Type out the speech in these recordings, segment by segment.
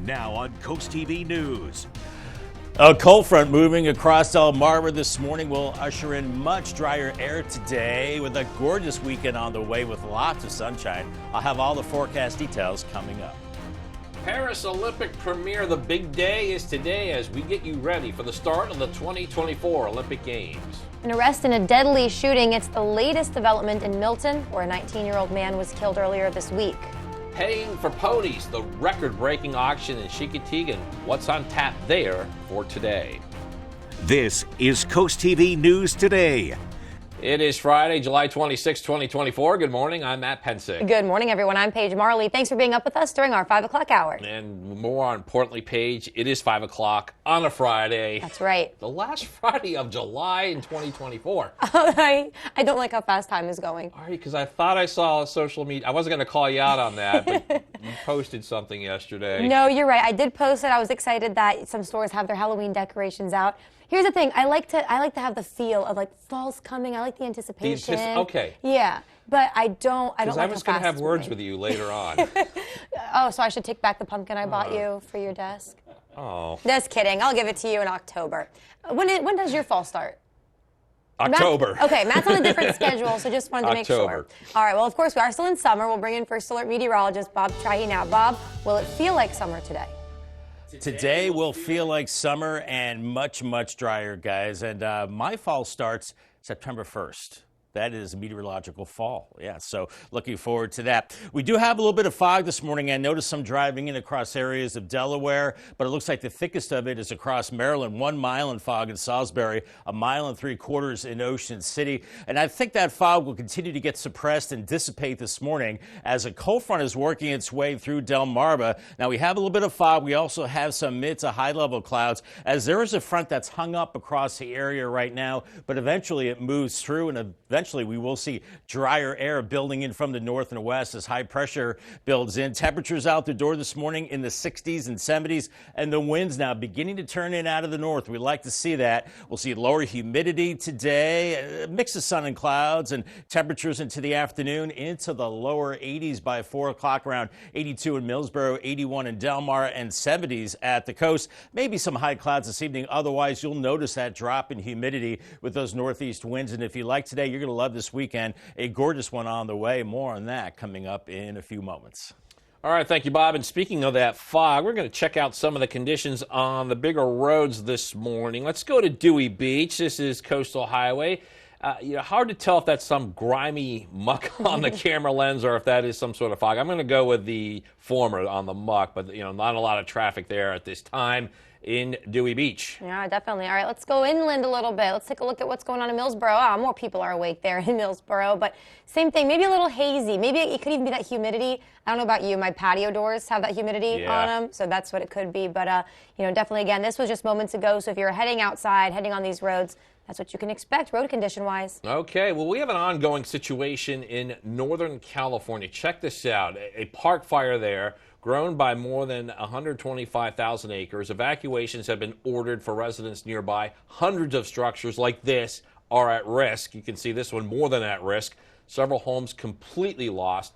Now on CoastTV News. A cold front moving across Delmarva this morning will usher in much drier air today with a gorgeous weekend on the way with lots of sunshine. I'll have all the forecast details coming up. Paris Olympic premiere, the big day is today as we get you ready for the start of the 2024 Olympic Games. An arrest in a deadly shooting. It's the latest development in Milton, where a 19-year-old man was killed earlier this week. Paying for ponies, the record-breaking auction in Chincoteague, and what's on tap there for today. This is CoastTV News Today. It is Friday, July 26, 2024. Good morning. I'm Matt Pensick. Good morning, everyone. I'm Paige Marley. Thanks for being up with us during our 5 o'clock hour. And more importantly, Paige, it is 5 o'clock on a Friday. That's right. The last Friday of July in 2024. I don't like how fast time is going. All right, because I thought I saw a social media. I wasn't going to call you out on that, but you posted something yesterday. No, you're right. I did post it. I was excited that some stores have their Halloween decorations out. Here's the thing. I like to have the feel of like fall's coming. I like the anticipation. Okay. Yeah, but I don't like how fast. I was going to have words with you later on. Oh, so I should take back the pumpkin I bought you for your desk? Oh. Just kidding. I'll give it to you in October. When does your fall start? October. Matt's on a different schedule, so just wanted to make sure. All right, well, of course, we are still in summer. We'll bring in First Alert meteorologist Bob Trahy now. Bob, will it feel like summer today? Today will feel like summer and much, much drier, guys. And my fall starts September 1st. That is meteorological fall. Yeah, so looking forward to that. We do have a little bit of fog this morning. I noticed some driving in across areas of Delaware, but it looks like the thickest of it is across Maryland. 1 mile in fog in Salisbury, 1.75 miles in Ocean City. And I think that fog will continue to get suppressed and dissipate this morning as a cold front is working its way through Delmarva. Now, we have a little bit of fog. We also have some mid to high level clouds as there is a front that's hung up across the area right now, but eventually it moves through and eventually we will see drier air building in from the north and west as high pressure builds in. Temperatures out the door this morning in the 60s and 70s, and the winds now beginning to turn in out of the north. We like to see that. We'll see lower humidity today, a mix of sun and clouds, and temperatures into the afternoon into the lower 80s by 4 o'clock, around 82 in Millsboro, 81 in Delmarva, and 70s at the coast. Maybe some high clouds this evening. Otherwise, you'll notice that drop in humidity with those northeast winds. And if you like today, you're going to love this weekend. A gorgeous one on the way. More on that coming up in a few moments. All right, thank you, Bob. And speaking of that fog, we're going to check out some of the conditions on the bigger roads this morning. Let's go to Dewey Beach. This is Coastal Highway. Hard to tell if that's some grimy muck on the camera lens or if that is some sort of fog. I'm going to go with the former on the muck, but not a lot of traffic there at this time in Dewey Beach. Yeah, definitely. All right, let's go inland a little bit. Let's take a look at what's going on in Millsboro. More people are awake there in Millsboro, but same thing, maybe a little hazy. Maybe it could even be that humidity. I don't know about you, my patio doors have that humidity on them, so that's what it could be. But, definitely, again, this was just moments ago, so if you're heading outside, heading on these roads, that's what you can expect road condition-wise. Okay, well, we have an ongoing situation in Northern California. Check this out. A park fire there, grown by more than 125,000 acres. Evacuations have been ordered for residents nearby. Hundreds of structures like this are at risk. You can see this one more than at risk. Several homes completely lost.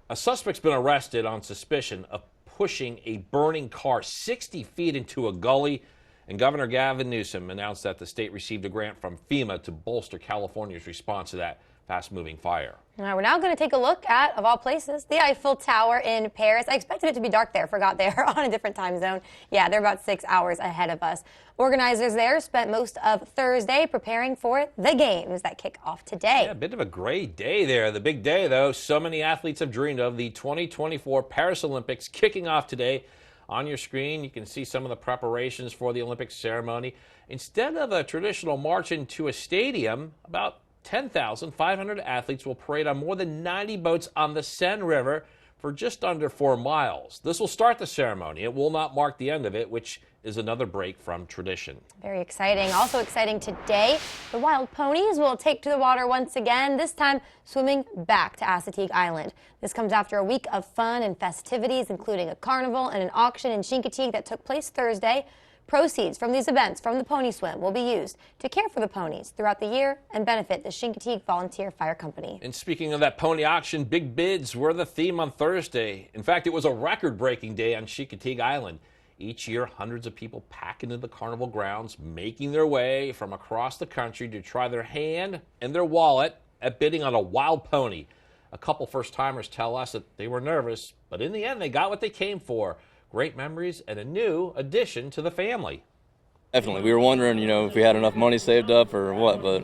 A suspect's been arrested on suspicion of pushing a burning car 60 feet into a gully. And Governor Gavin Newsom announced that the state received a grant from FEMA to bolster California's response to that fast-moving fire. All right, we're now going to take a look at, of all places, the Eiffel Tower in Paris. I expected it to be dark there, forgot they're on a different time zone. Yeah, they're about 6 hours ahead of us. Organizers there spent most of Thursday preparing for the games that kick off today. Yeah, a bit of a great day there. The big day, though, so many athletes have dreamed of, the 2024 Paris Olympics kicking off today. On your screen, you can see some of the preparations for the Olympic ceremony. Instead of a traditional march into a stadium, about 10,500 athletes will parade on more than 90 boats on the Seine River for just under 4 miles. This will start the ceremony. It will not mark the end of it, which is another break from tradition. Very exciting. Also exciting today, the wild ponies will take to the water once again, this time swimming back to Assateague Island. This comes after a week of fun and festivities, including a carnival and an auction in Chincoteague that took place Thursday. Proceeds from these events from the Pony Swim will be used to care for the ponies throughout the year and benefit the Chincoteague Volunteer Fire Company. And speaking of that pony auction, big bids were the theme on Thursday. In fact, it was a record-breaking day on Chincoteague Island. Each year, hundreds of people pack into the carnival grounds, making their way from across the country to try their hand and their wallet at bidding on a wild pony. A couple first-timers tell us that they were nervous, but in the end, they got what they came for. Great memories and a new addition to the family. Definitely. We were wondering, if we had enough money saved up or what, but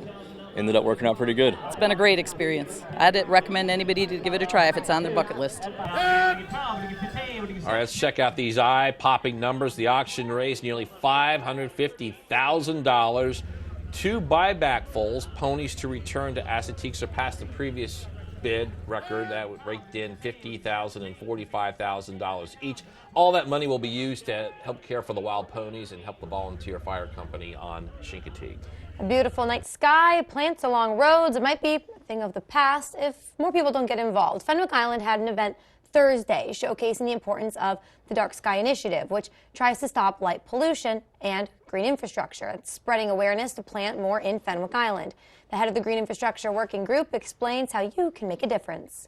ended up working out pretty good. It's been a great experience. I'd recommend anybody to give it a try if it's on their bucket list. All right, let's check out these eye-popping numbers. The auction raised nearly $550,000. 2 buyback foals, ponies to return to Assateague, surpassed the previous bid record that raked in $50,000 and $45,000 each. All that money will be used to help care for the wild ponies and help the volunteer fire company on Chincoteague. A beautiful night sky, plants along roads. It might be a thing of the past if more people don't get involved. Fenwick Island had an event Thursday showcasing the importance of the Dark Sky Initiative, which tries to stop light pollution and green infrastructure. It's spreading awareness to plant more in Fenwick Island. The head of the Green Infrastructure Working Group explains how you can make a difference.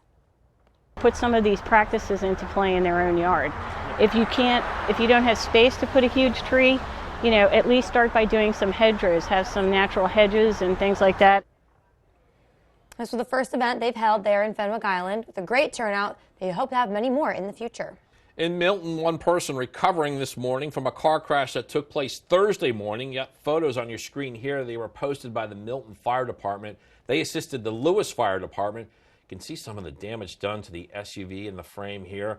Put some of these practices into play in their own yard. If you don't have space to put a huge tree, at least start by doing some hedgerows, have some natural hedges and things like that. This was the first event they've held there in Fenwick Island with a great turnout. They hope to have many more in the future. In Milton, one person recovering this morning from a car crash that took place Thursday morning. Yet photos on your screen here, they were posted by the Milton Fire Department. They assisted the Lewis Fire Department. You can see some of the damage done to the SUV and the frame here.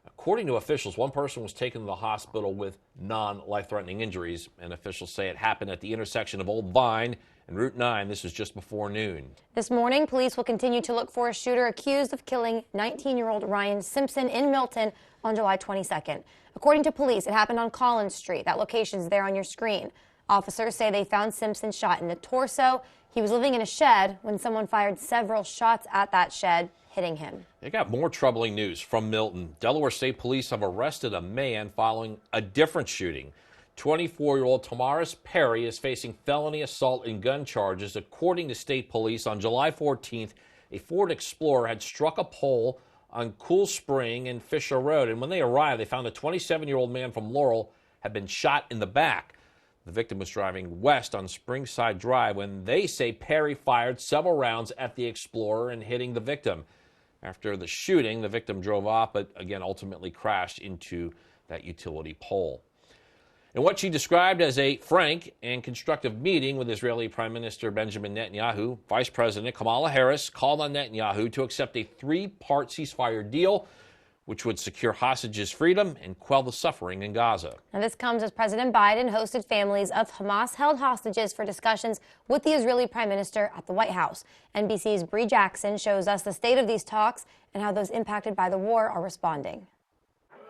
According to officials, one person was taken to the hospital with non-life-threatening injuries, and officials say it happened at the intersection of Old Vine and Route 9. This was just before noon. This morning, police will continue to look for a shooter accused of killing 19-year-old Ryan Simpson in Milton on July 22nd. According to police, it happened on Collins Street. That location's there on your screen. Officers say they found Simpson shot in the torso. He was living in a shed when someone fired several shots at that shed, hitting him. They got more troubling news from Milton. Delaware State Police have arrested a man following a different shooting. 24-year-old Tamaris Perry is facing felony assault and gun charges. According to state police, on July 14th, a Ford Explorer had struck a pole on Cool Spring and Fisher Road, and when they arrived, they found a 27-year-old man from Laurel had been shot in the back. The victim was driving west on Springside Drive when they say Perry fired several rounds at the Explorer and hitting the victim. After the shooting, the victim drove off, but again ultimately crashed into that utility pole. In what she described as a frank and constructive meeting with Israeli Prime Minister Benjamin Netanyahu, Vice President Kamala Harris called on Netanyahu to accept a 3-part ceasefire deal which would secure hostages' freedom and quell the suffering in Gaza. Now, this comes as President Biden hosted families of Hamas-held hostages for discussions with the Israeli Prime Minister at the White House. NBC's Bree Jackson shows us the state of these talks and how those impacted by the war are responding.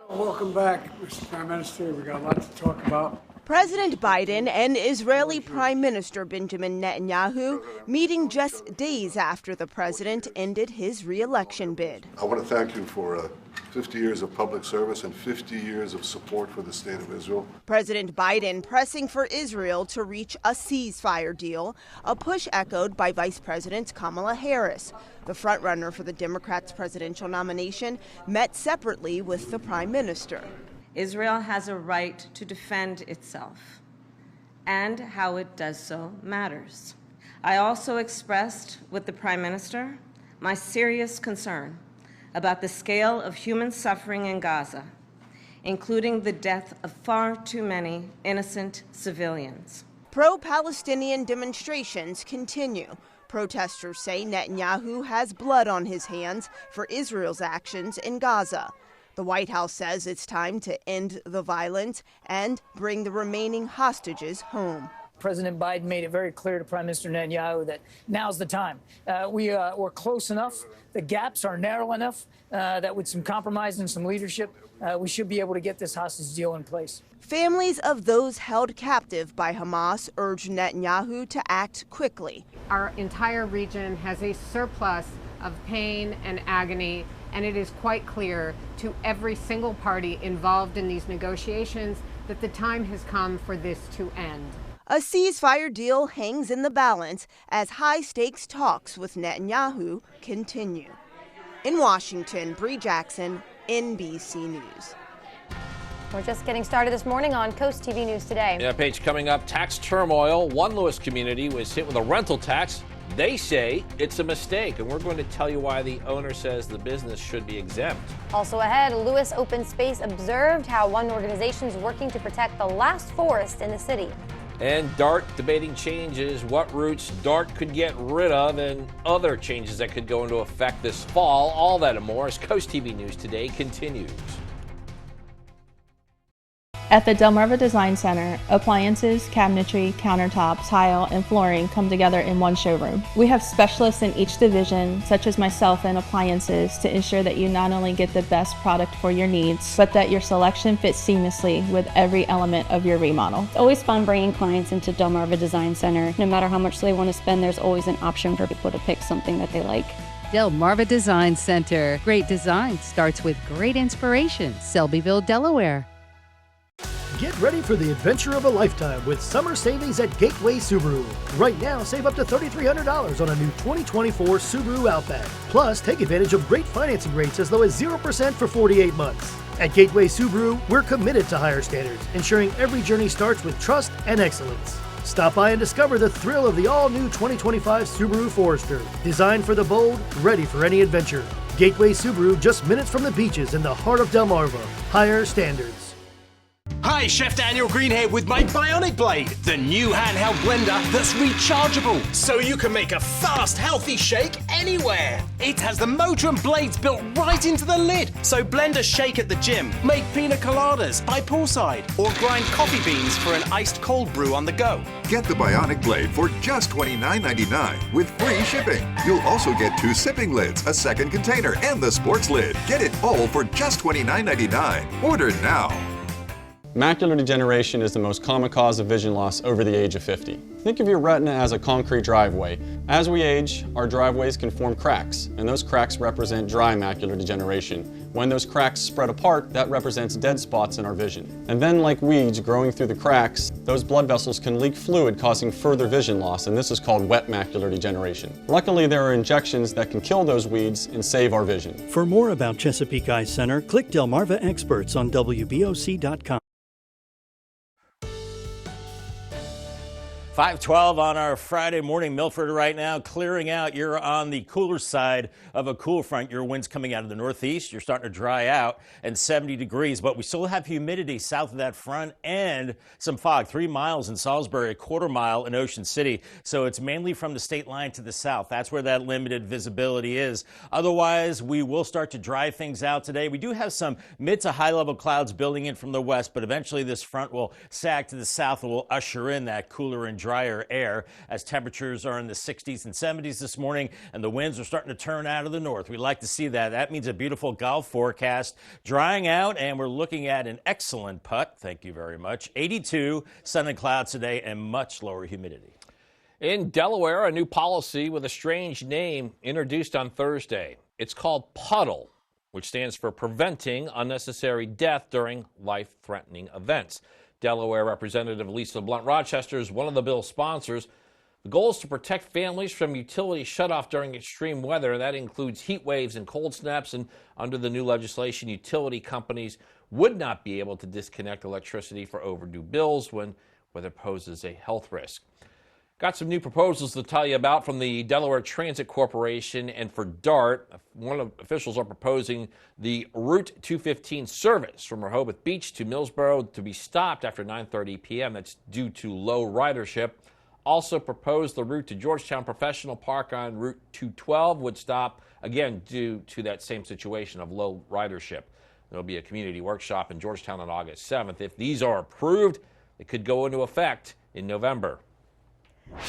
Welcome back, Mr. Prime Minister. We got a lot to talk about. President Biden and Israeli Prime Minister Benjamin Netanyahu meeting just days after the president ended his re-election bid. I want to thank you for 50 years of public service and 50 years of support for the state of Israel. President Biden pressing for Israel to reach a ceasefire deal, a push echoed by Vice President Kamala Harris. The frontrunner for the Democrats' presidential nomination met separately with the Prime Minister. Israel has a right to defend itself, and how it does so matters. I also expressed with the Prime Minister my serious concern about the scale of human suffering in Gaza, including the death of far too many innocent civilians. Pro-Palestinian demonstrations continue. Protesters say Netanyahu has blood on his hands for Israel's actions in Gaza. The White House says it's time to end the violence and bring the remaining hostages home. President Biden made it very clear to Prime Minister Netanyahu that now's the time. We're close enough. The gaps are narrow enough that with some compromise and some leadership, we should be able to get this hostage deal in place. Families of those held captive by Hamas urge Netanyahu to act quickly. Our entire region has a surplus of pain and agony, and it is quite clear to every single party involved in these negotiations that the time has come for this to end. A ceasefire deal hangs in the balance as high-stakes talks with Netanyahu continue. In Washington, Bree Jackson, NBC News. We're just getting started this morning on CoastTV News Today. Yeah, Paige, coming up, tax turmoil. One Lewis community was hit with a rental tax. They say it's a mistake, and we're going to tell you why the owner says the business should be exempt. Also ahead, Lewis Open Space observed how one organization is working to protect the last forest in the city. And DART debating changes, what routes DART could get rid of, and other changes that could go into effect this fall. All that and more as CoastTV News Today continues. At the Delmarva Design Center, appliances, cabinetry, countertops, tile, and flooring come together in one showroom. We have specialists in each division, such as myself in appliances, to ensure that you not only get the best product for your needs, but that your selection fits seamlessly with every element of your remodel. It's always fun bringing clients into Delmarva Design Center. No matter how much they want to spend, there's always an option for people to pick something that they like. Delmarva Design Center. Great design starts with great inspiration. Selbyville, Delaware. Get ready for the adventure of a lifetime with summer savings at Gateway Subaru. Right now, save up to $3,300 on a new 2024 Subaru Outback. Plus, take advantage of great financing rates as low as 0% for 48 months. At Gateway Subaru, we're committed to higher standards, ensuring every journey starts with trust and excellence. Stop by and discover the thrill of the all-new 2025 Subaru Forester. Designed for the bold, ready for any adventure. Gateway Subaru, just minutes from the beaches in the heart of Delmarva. Higher standards. Hi, Chef Daniel Green here with my Bionic Blade, the new handheld blender that's rechargeable, so you can make a fast, healthy shake anywhere. It has the motor and blades built right into the lid, so blend a shake at the gym, make pina coladas by poolside, or grind coffee beans for an iced cold brew on the go. Get the Bionic Blade for just $29.99 with free shipping. You'll also get 2 sipping lids, a second container, and the sports lid. Get it all for just $29.99. Order now. Macular degeneration is the most common cause of vision loss over the age of 50. Think of your retina as a concrete driveway. As we age, our driveways can form cracks, and those cracks represent dry macular degeneration. When those cracks spread apart, that represents dead spots in our vision. And then, like weeds growing through the cracks, those blood vessels can leak fluid, causing further vision loss, and this is called wet macular degeneration. Luckily, there are injections that can kill those weeds and save our vision. For more about Chesapeake Eye Center, click Delmarva Experts on WBOC.com. 5:12 on our Friday morning. Milford right now clearing out. You're on the cooler side of a cool front. Your wind's coming out of the northeast. You're starting to dry out and 70 degrees, but we still have humidity south of that front and some fog. 3 miles in Salisbury, a quarter mile in Ocean City. So it's mainly from the state line to the south. That's where that limited visibility is. Otherwise, we will start to dry things out today. We do have some mid to high level clouds building in from the west, but eventually this front will sag to the south and will usher in that cooler and drier air as temperatures are in the 60s and 70s this morning, and the winds are starting to turn out of the north. We like to see that. That means a beautiful golf forecast, drying out, and we're looking at an excellent putt. Thank you very much. 82, sun and clouds today, and much lower humidity. In Delaware, a new policy with a strange name introduced on Thursday. It's called PUDDLE, which stands for Preventing Unnecessary Death During Life-Threatening Events. Delaware Representative Lisa Blunt Rochester is one of the bill's sponsors. The goal is to protect families from utility shutoff during extreme weather. That includes heat waves and cold snaps. And under the new legislation, utility companies would not be able to disconnect electricity for overdue bills when weather poses a health risk. Got some new proposals to tell you about from the Delaware Transit Corporation and for DART. One of the officials are proposing the Route 215 service from Rehoboth Beach to Millsboro to be stopped after 9:30 p.m. That's due to low ridership. Also proposed the route to Georgetown Professional Park on Route 212 would stop, again, due to that same situation of low ridership. There will be a community workshop in Georgetown on August 7th. If these are approved, it could go into effect in November.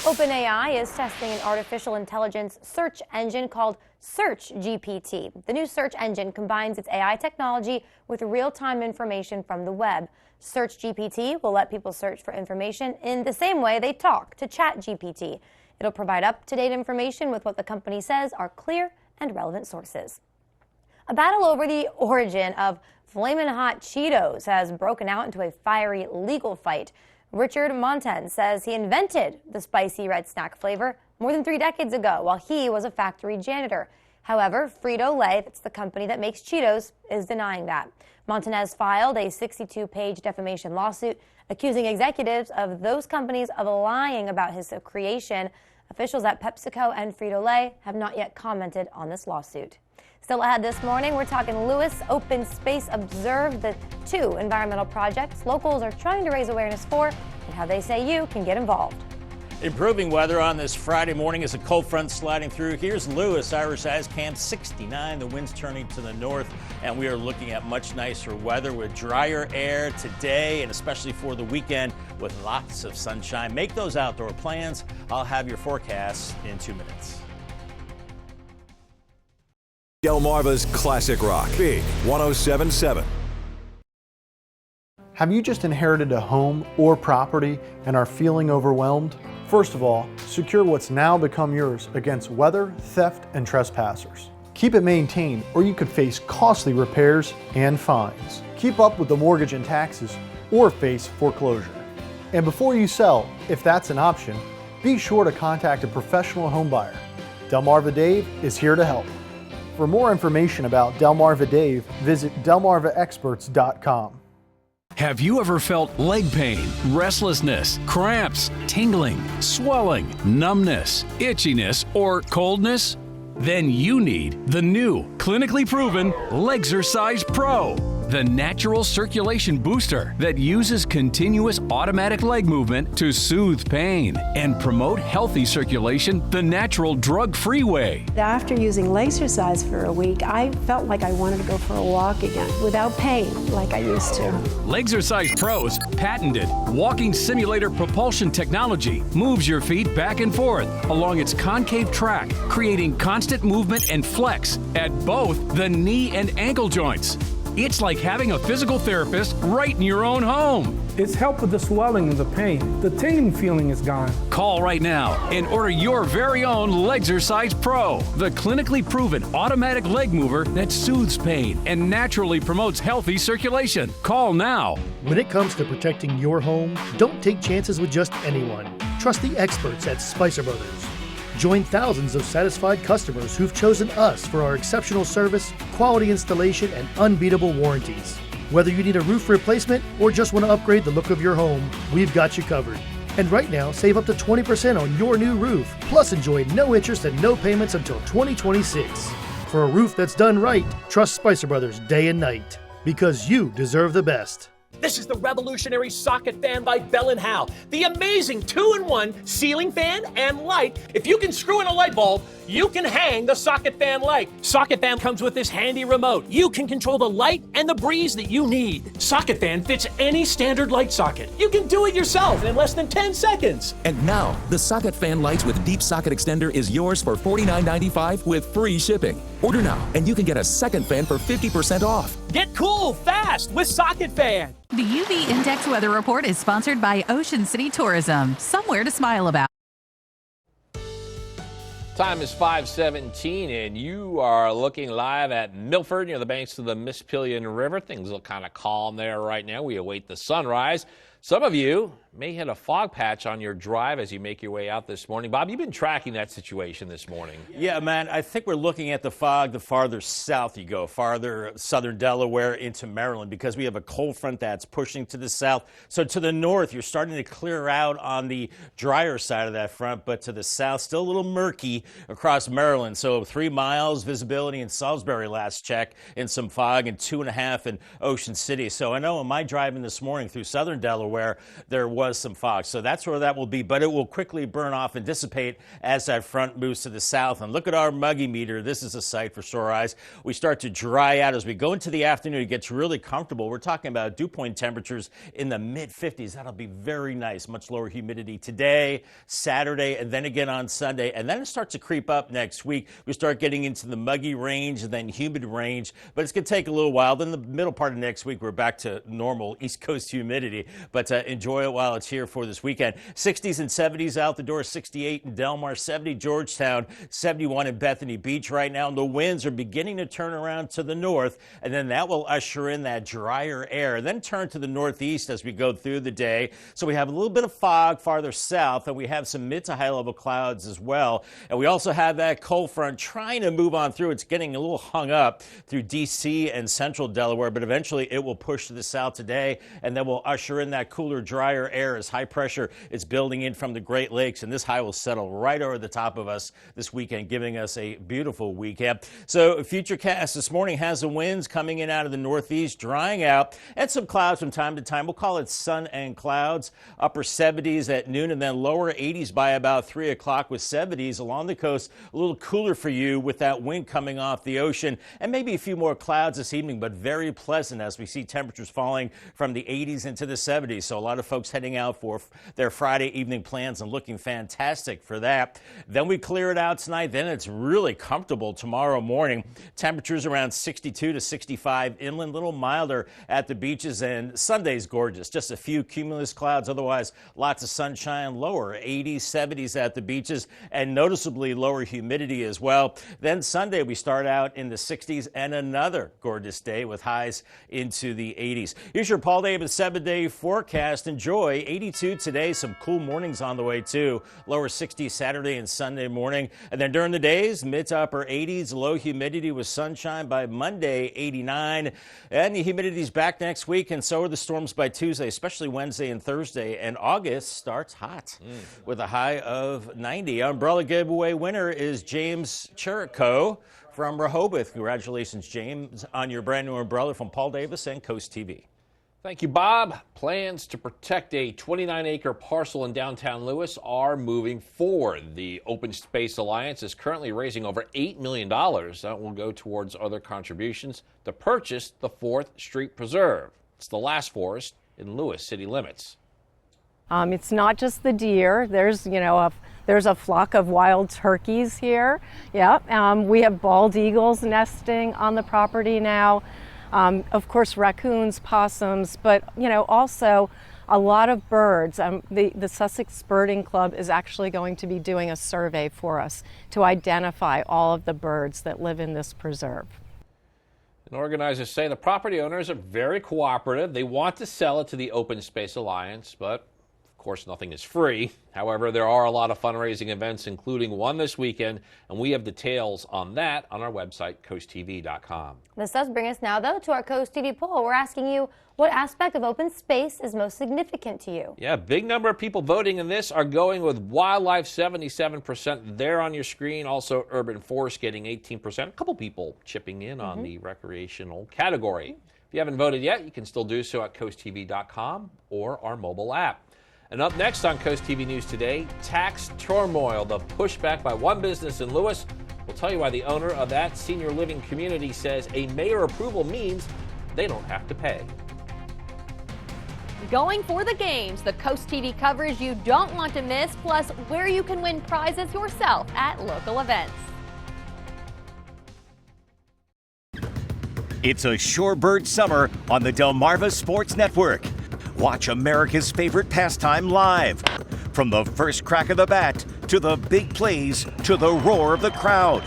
OpenAI is testing an artificial intelligence search engine called SearchGPT. The new search engine combines its AI technology with real-time information from the web. SearchGPT will let people search for information in the same way they talk to ChatGPT. It'll provide up-to-date information with what the company says are clear and relevant sources. A battle over the origin of Flamin' Hot Cheetos has broken out into a fiery legal fight. Richard Monten says he invented the spicy red snack flavor more than 3 decades ago while he was a factory janitor. However, Frito-Lay, that's the company that makes Cheetos, is denying that. Monten has filed a 62-page defamation lawsuit accusing executives of those companies of lying about his creation. Officials at PepsiCo and Frito-Lay have not yet commented on this lawsuit. Still ahead this morning, we're talking Lewis Open Space Observe, the 2 environmental projects locals are trying to raise awareness for and how they say you can get involved. Improving weather on this Friday morning as a cold front sliding through. Here's Lewis, Irish Ice Camp, 69. The wind's turning to the north, and we are looking at much nicer weather with drier air today and especially for the weekend with lots of sunshine. Make those outdoor plans. I'll have your forecast in 2 minutes. Delmarva's Classic Rock, Big 107.7. Have you just inherited a home or property and are feeling overwhelmed? First of all, secure what's now become yours against weather, theft, and trespassers. Keep it maintained or you could face costly repairs and fines. Keep up with the mortgage and taxes or face foreclosure. And before you sell, if that's an option, be sure to contact a professional home buyer. Delmarva Dave is here to help. For more information about Delmarva Dave, visit delmarvaexperts.com. Have you ever felt leg pain, restlessness, cramps, tingling, swelling, numbness, itchiness, or coldness? Then you need the new, clinically proven Legzercise Pro, the natural circulation booster that uses continuous automatic leg movement to soothe pain and promote healthy circulation the natural drug-free way. After using Legzercise for a week, I felt like I wanted to go for a walk again without pain like I used to. Legzercise Pro's patented walking simulator propulsion technology moves your feet back and forth along its concave track, creating constant movement and flex at both the knee and ankle joints. It's like having a physical therapist right in your own home. It's helped with the swelling and the pain. The tingling feeling is gone. Call right now and order your very own Legzercise Pro, the clinically proven automatic leg mover that soothes pain and naturally promotes healthy circulation. Call now. When it comes to protecting your home, don't take chances with just anyone. Trust the experts at Spicer Brothers. Join thousands of satisfied customers who've chosen us for our exceptional service, quality installation, and unbeatable warranties. Whether you need a roof replacement or just want to upgrade the look of your home, we've got you covered. And right now, save up to 20% on your new roof, plus enjoy no interest and no payments until 2026. For a roof that's done right, trust Spicer Brothers day and night, because you deserve the best. This is the revolutionary socket fan by Bell & Howell. The amazing 2-in-1 ceiling fan and light. If you can screw in a light bulb, you can hang the socket fan light. Socket fan comes with this handy remote. You can control the light and the breeze that you need. Socket fan fits any standard light socket. You can do it yourself in less than 10 seconds. And now, the socket fan lights with deep socket extender is yours for $49.95 with free shipping. Order now, and you can get a second fan for 50% off. Get cool fast with Socket Fan. The UV Index Weather Report is sponsored by Ocean City Tourism. Somewhere to smile about. Time is 5:17, and you are looking live at Milford near the banks of the Mispillion River. Things look kind of calm there right now. We await the sunrise. Some of you may hit a fog patch on your drive as you make your way out this morning. Bob, you've been tracking that situation this morning. Yeah, man, I think we're looking at the fog the farther south you go, farther southern Delaware into Maryland, because we have a cold front that's pushing to the south. So to the north, you're starting to clear out on the drier side of that front, but to the south, still a little murky across Maryland. So 3 miles visibility in Salisbury last check, and some fog, and 2.5 in Ocean City. So I know in my driving this morning through southern Delaware, there was some fog. So that's where that will be, but it will quickly burn off and dissipate as that front moves to the south. And look at our muggy meter. This is a sight for sore eyes. We start to dry out as we go into the afternoon. It gets really comfortable. We're talking about dew point temperatures in the mid-50s. That'll be very nice. Much lower humidity today, Saturday, and then again on Sunday. And then it starts to creep up next week. We start getting into the muggy range and then humid range, but it's going to take a little while. Then the middle part of next week, we're back to normal East Coast humidity. But but enjoy it while it's here for this weekend. 60s and 70s out the door, 68 in Delmar, 70 Georgetown, 71 in Bethany Beach right now. And the winds are beginning to turn around to the north, and then that will usher in that drier air, then turn to the northeast as we go through the day. So we have a little bit of fog farther south, and we have some mid to high level clouds as well. And we also have that cold front trying to move on through. It's getting a little hung up through D.C. and central Delaware, but eventually it will push to the south today, and then we'll usher in that cooler, drier air as high pressure is building in from the Great Lakes, and this high will settle right over the top of us this weekend, giving us a beautiful weekend. So Futurecast this morning has the winds coming in out of the northeast, drying out, and some clouds from time to time. We'll call it sun and clouds. Upper 70s at noon, and then lower 80s by about 3 o'clock, with 70s along the coast. A little cooler for you with that wind coming off the ocean, and maybe a few more clouds this evening, but very pleasant as we see temperatures falling from the 80s into the 70s. So a lot of folks heading out for their Friday evening plans and looking fantastic for that. Then we clear it out tonight. Then it's really comfortable tomorrow morning. Temperatures around 62 to 65 inland, a little milder at the beaches, and Sunday's gorgeous. Just a few cumulus clouds, otherwise lots of sunshine, lower 80s, 70s at the beaches, and noticeably lower humidity as well. Then Sunday we start out in the 60s and another gorgeous day with highs into the 80s. Here's your Paul Davis 7-day forecast. Enjoy. 82 today, some cool mornings on the way too. Lower 60s Saturday and Sunday morning. And then during the days, mid to upper 80s, low humidity with sunshine by Monday, 89. And the humidity's back next week, and so are the storms by Tuesday, especially Wednesday and Thursday. And August starts hot with a high of 90. Umbrella giveaway winner is James Cherico from Rehoboth. Congratulations, James, on your brand new umbrella from Paul Davis and Coast TV. Thank you, Bob. Plans to protect a 29-acre parcel in downtown Lewis are moving forward. The Open Space Alliance is currently raising over $8 million. That will go towards other contributions to purchase the 4th Street Preserve. It's the last forest in Lewis city limits. It's not just the deer. There's a flock of wild turkeys here. Yeah, we have bald eagles nesting on the property now. Of course, raccoons, possums, but also a lot of birds. The Sussex Birding Club is actually going to be doing a survey for us to identify all of the birds that live in this preserve. And organizers say the property owners are very cooperative. They want to sell it to the Open Space Alliance, but of course nothing is free. However, there are a lot of fundraising events, including one this weekend, and we have details on that on our website, CoastTV.com. This does bring us now, though, to our Coast TV poll. We're asking you, what aspect of open space is most significant to you? Yeah, big number of people voting in this are going with wildlife, 77% there on your screen. Also, urban forest getting 18%. A couple people chipping in on the recreational category. If you haven't voted yet, you can still do so at CoastTV.com or our mobile app. And up next on Coast TV News Today, tax turmoil, the pushback by one business in Lewis. We'll tell you why the owner of that senior living community says a mayor approval means they don't have to pay. Going for the games, the Coast TV coverage you don't want to miss, plus where you can win prizes yourself at local events. It's a shorebird summer on the Delmarva Sports Network. Watch America's favorite pastime live. From the first crack of the bat, to the big plays, to the roar of the crowd.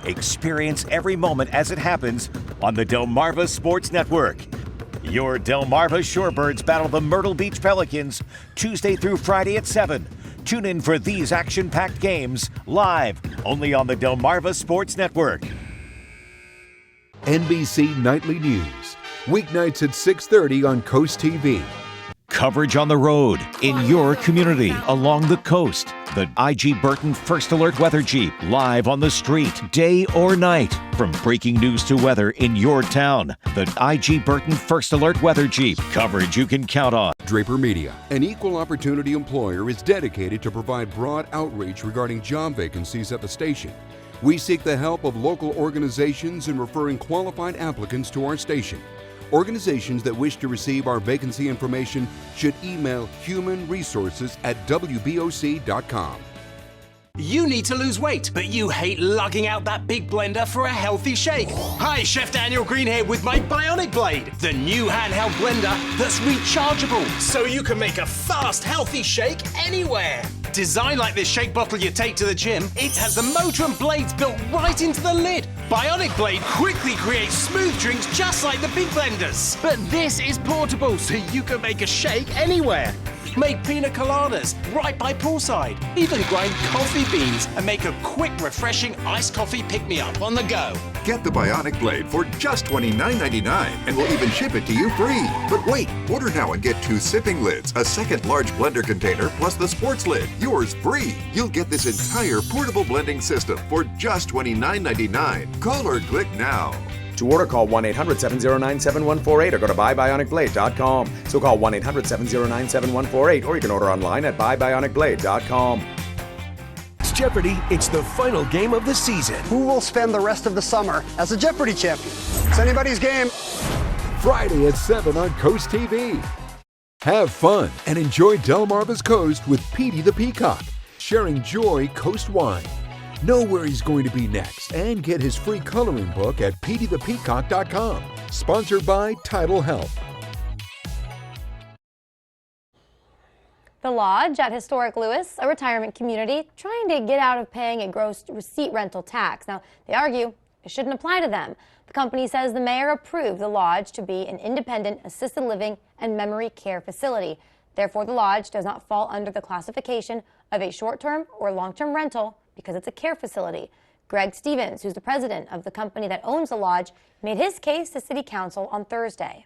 Experience every moment as it happens on the Delmarva Sports Network. Your Delmarva Shorebirds battle the Myrtle Beach Pelicans Tuesday through Friday at 7. Tune in for these action-packed games live only on the Delmarva Sports Network. NBC Nightly News, weeknights at 6:30 on Coast TV. Coverage on the road, in your community, along the coast. The IG Burton First Alert Weather Jeep, live on the street, day or night. From breaking news to weather in your town, the IG Burton First Alert Weather Jeep. Coverage you can count on. Draper Media, an equal opportunity employer, is dedicated to provide broad outreach regarding job vacancies at the station. We seek the help of local organizations in referring qualified applicants to our station. Organizations that wish to receive our vacancy information should email humanresources@wboc.com. You need to lose weight, but you hate lugging out that big blender for a healthy shake. Hi, Chef Daniel Green here with my Bionic Blade, the new handheld blender that's rechargeable, so you can make a fast, healthy shake anywhere. Designed like this shake bottle you take to the gym, it has the motor and blades built right into the lid. Bionic Blade quickly creates smooth drinks just like the big blenders. But this is portable, so you can make a shake anywhere. Make pina coladas right by poolside. Even grind coffee beans and make a quick, refreshing iced coffee pick-me-up on the go. Get the Bionic Blade for just $29.99 and we'll even ship it to you free. But wait, order now and get 2 sipping lids, a second large blender container, plus the sports lid, yours free. You'll get this entire portable blending system for just $29.99. Call or click now. To order, call 1-800-709-7148 or go to buybionicblade.com. So call 1-800-709-7148 or you can order online at buybionicblade.com. It's Jeopardy! It's the final game of the season. Who will spend the rest of the summer as a Jeopardy champion? It's anybody's game. Friday at 7 on Coast TV. Have fun and enjoy Delmarva's Coast with Petey the Peacock, sharing joy coastwide. Know where he's going to be next and get his free coloring book at peteythepeacock.com. Sponsored by Tidal Health. The Lodge at Historic Lewis, a retirement community, trying to get out of paying a gross receipt rental tax. Now, they argue it shouldn't apply to them. The company says the mayor approved the Lodge to be an independent assisted living and memory care facility. Therefore, the Lodge does not fall under the classification of a short-term or long-term rental because it's a care facility. Greg Stevens, who's the president of the company that owns the Lodge, made his case to City Council on Thursday.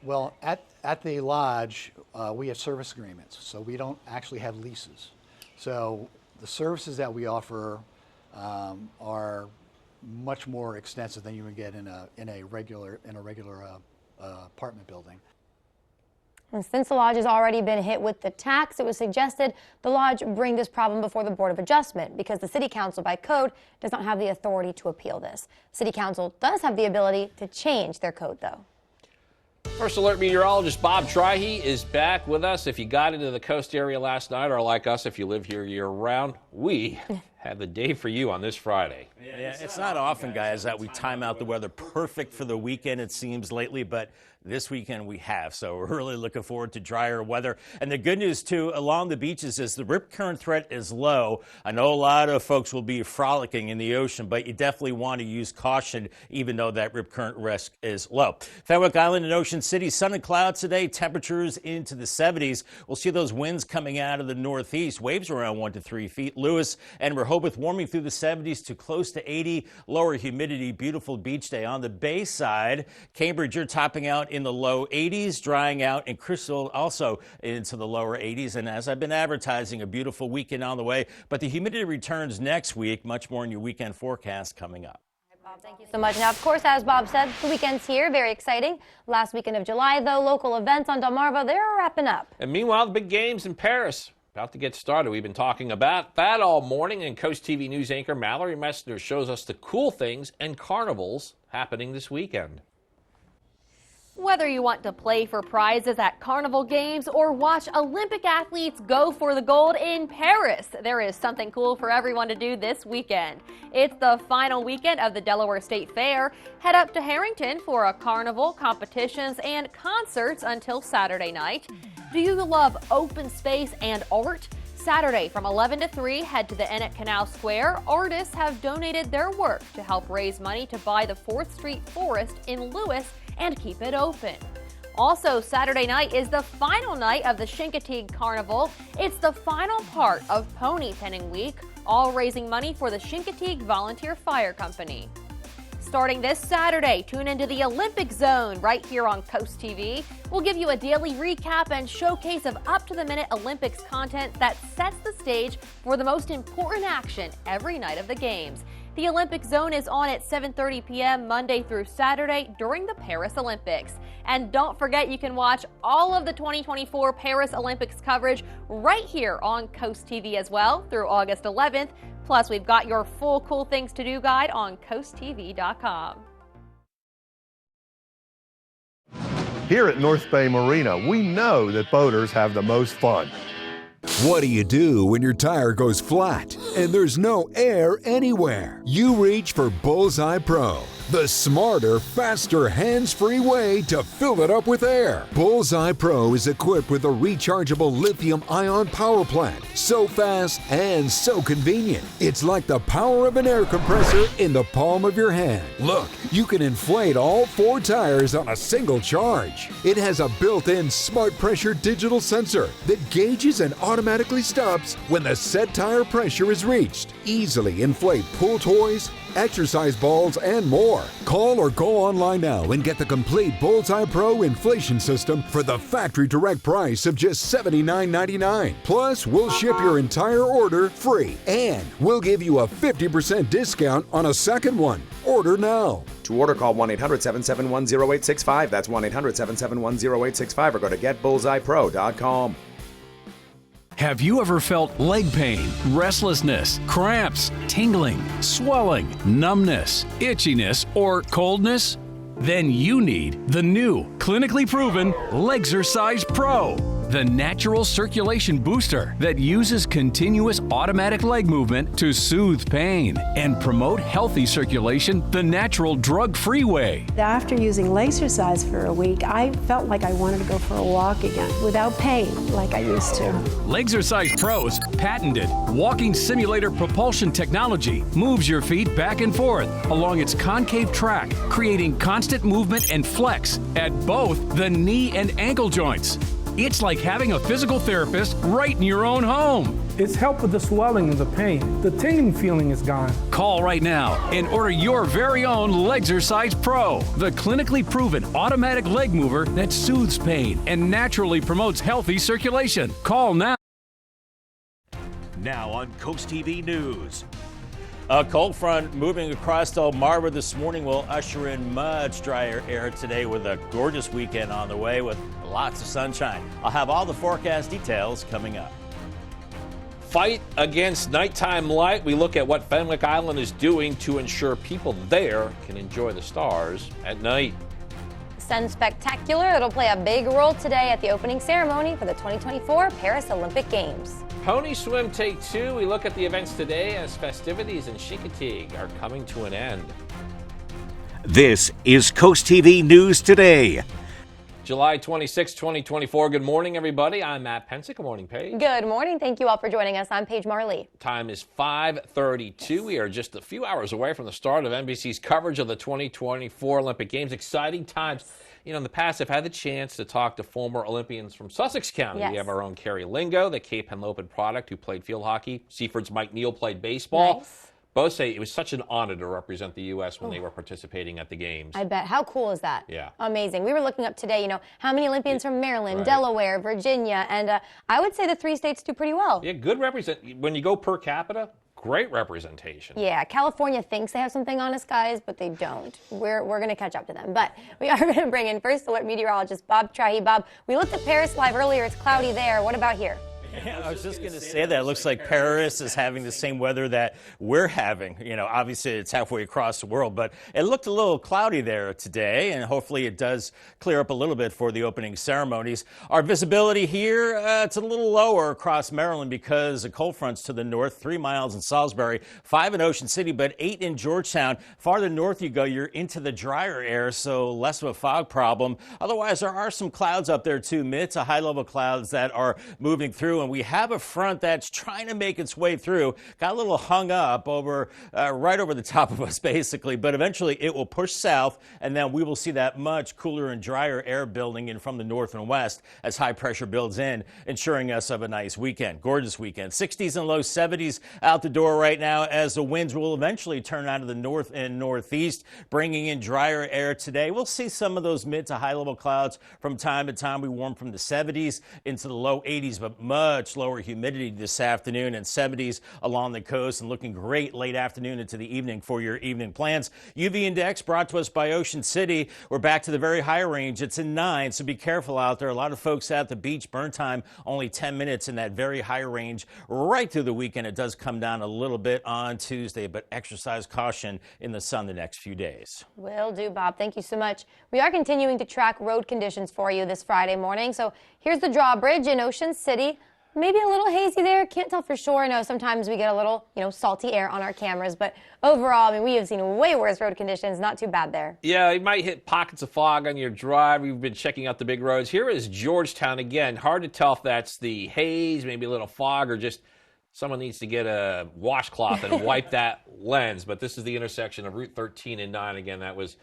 Well, at the Lodge, we have service agreements, so we don't actually have leases. So the services that we offer are much more extensive than you would get in a regular apartment building. And since the Lodge has already been hit with the tax, it was suggested the Lodge bring this problem before the Board of Adjustment because the City Council, by code, does not have the authority to appeal this. City Council does have the ability to change their code, though. First Alert meteorologist Bob Trihey is back with us. If you got into the coast area last night, or like us, if you live here year-round, we have the day for you on this Friday. Yeah, it's not often, guys, that we time out the weather perfect for the weekend, it seems, lately, but this weekend we have, so we're really looking forward to drier weather. And the good news, too, along the beaches is the rip current threat is low. I know a lot of folks will be frolicking in the ocean, but you definitely want to use caution, even though that rip current risk is low. Fenwick Island and Ocean City, sun and clouds today, temperatures into the 70s. We'll see those winds coming out of the northeast, waves around 1 to 3 feet. Lewis and Rehoboth warming through the 70s to close to 80, lower humidity, beautiful beach day. On the bay side, Cambridge, you're topping out in the low 80s, drying out, and Crystal also into the lower 80s. And as I've been advertising, a beautiful weekend on the way, but the humidity returns next week. Much more in your weekend forecast coming up. Bob, thank you so much. Now, of course, as Bob said, the weekend's here, very exciting. Last weekend of July, though, local events on Delmarva, they're wrapping up. And meanwhile, the big games in Paris about to get started. We've been talking about that all morning, and Coast TV news anchor Mallory Messner shows us the cool things and carnivals happening this weekend. Whether you want to play for prizes at carnival games or watch Olympic athletes go for the gold in Paris, there is something cool for everyone to do this weekend. It's the final weekend of the Delaware State Fair. Head up to Harrington for a carnival, competitions, and concerts until Saturday night. Do you love open space and art? Saturday from 11 to 3, head to the Ennet Canal Square. Artists have donated their work to help raise money to buy the 4th Street Forest in Lewis and keep it open. Also, Saturday night is the final night of the Chincoteague Carnival. It's the final part of Pony Penning Week, all raising money for the Chincoteague Volunteer Fire Company. Starting this Saturday, tune into the Olympic Zone right here on Coast TV. We'll give you a daily recap and showcase of up-to-the-minute Olympics content that sets the stage for the most important action every night of the Games. The Olympic Zone is on at 7:30 p.m. Monday through Saturday during the Paris Olympics. And don't forget, you can watch all of the 2024 Paris Olympics coverage right here on Coast TV as well through August 11th. Plus, we've got your full Cool Things to Do guide on CoastTV.com. Here at North Bay Marina, we know that boaters have the most fun. What do you do when your tire goes flat and there's no air anywhere? You reach for Bullseye Pro, the smarter, faster, hands-free way to fill it up with air. Bullseye Pro is equipped with a rechargeable lithium-ion power plant. So fast and so convenient. It's like the power of an air compressor in the palm of your hand. Look, you can inflate all 4 tires on a single charge. It has a built-in smart pressure digital sensor that gauges and automatically stops when the set tire pressure is reached. Easily inflate pool toys, exercise balls, and more. Call or go online now and get the complete Bullseye Pro inflation system for the factory direct price of just $79.99. Plus, we'll ship your entire order free, and we'll give you a 50% discount on a second one. Order now. To order, call 1-800-771-0865. That's 1-800-771-0865 or go to getbullseyepro.com. Have you ever felt leg pain, restlessness, cramps, tingling, swelling, numbness, itchiness, or coldness? Then you need the new, clinically proven Legzercise Pro, the natural circulation booster that uses continuous automatic leg movement to soothe pain and promote healthy circulation the natural drug-free way. After using Legzercise for a week, I felt like I wanted to go for a walk again without pain like I used to. Legzercise Pro's patented walking simulator propulsion technology moves your feet back and forth along its concave track, creating constant movement and flex at both the knee and ankle joints. It's like having a physical therapist right in your own home. It's helped with the swelling and the pain. The tingling feeling is gone. Call right now and order your very own Legzercise Pro, the clinically proven automatic leg mover that soothes pain and naturally promotes healthy circulation. Call now. Now on CoastTV News. A cold front moving across Delmarva this morning will usher in much drier air today with a gorgeous weekend on the way with lots of sunshine. I'll have all the forecast details coming up. Fight against nighttime light. We look at what Fenwick Island is doing to ensure people there can enjoy the stars at night. Sun spectacular. It'll play a big role today at the opening ceremony for the 2024 Paris Olympic Games. Pony Swim Take 2. We look at the events today as festivities in Chincoteague are coming to an end. This is CoastTV News Today. July 26, 2024. Good morning, everybody. I'm Matt Pensick. Good morning, Paige. Good morning. Thank you all for joining us. I'm Paige Marley. Time is 5:32. We are just a few hours away from the start of NBC's coverage of the 2024 Olympic Games. Exciting times. You know, in the past, I've had the chance to talk to former Olympians from Sussex County. Yes. We have our own Carrie Lingo, the Cape Henlopen product, who played field hockey. Seaford's Mike Neal played baseball. Nice. Both say it was such an honor to represent the U.S. when they were participating at the games. I bet. How cool is that? Yeah. Amazing. We were looking up today, you know, how many Olympians from Maryland, Right. Delaware, Virginia, and I would say the 3 states do pretty well. Yeah, good when you go per capita, great representation. Yeah, California thinks they have something on us, guys, but they don't. We're going to catch up to them. But we are going to bring in First Alert meteorologist Bob Trahi. Bob, we looked at Paris live earlier. It's cloudy there. What about here? Yeah, I was just going to say that. It looks like Paris is having the same weather that we're having. You know, obviously it's halfway across the world, but it looked a little cloudy there today, and hopefully it does clear up a little bit for the opening ceremonies. Our visibility here, it's a little lower across Maryland because of cold fronts to the north, 3 miles in Salisbury, 5 in Ocean City, but 8 in Georgetown. Farther north you go, you're into the drier air, so less of a fog problem. Otherwise, there are some clouds up there too, mid to high-level clouds that are moving through. And we have a front that's trying to make its way through. Got a little hung up over right over the top of us, basically. But eventually it will push south, and then we will see that much cooler and drier air building in from the north and west as high pressure builds in, ensuring us of a nice weekend. Gorgeous weekend. 60s and low 70s out the door right now as the winds will eventually turn out of the north and northeast, bringing in drier air today. We'll see some of those mid to high level clouds from time to time. We warm from the 70s into the low 80s, but much lower humidity this afternoon, and 70s along the coast, and looking great late afternoon into the evening for your evening plans. UV index brought to us by Ocean City. We're back to the very high range. It's in 9, so be careful out there. A lot of folks at the beach. Burn time only 10 minutes in that very high range right through the weekend. It does come down a little bit on Tuesday, but exercise caution in the sun the next few days. Will do, Bob. Thank you so much. We are continuing to track road conditions for you this Friday morning. So here's the drawbridge in Ocean City. Maybe a little hazy there. Can't tell for sure. I know sometimes we get a little, salty air on our cameras, but overall, I mean, we have seen way worse road conditions. Not too bad there. Yeah, you might hit pockets of fog on your drive. We've been checking out the big roads. Here is Georgetown again. Hard to tell if that's the haze, maybe a little fog, or just someone needs to get a washcloth and wipe that lens. But this is the intersection of Route 13 and 9. Again, that was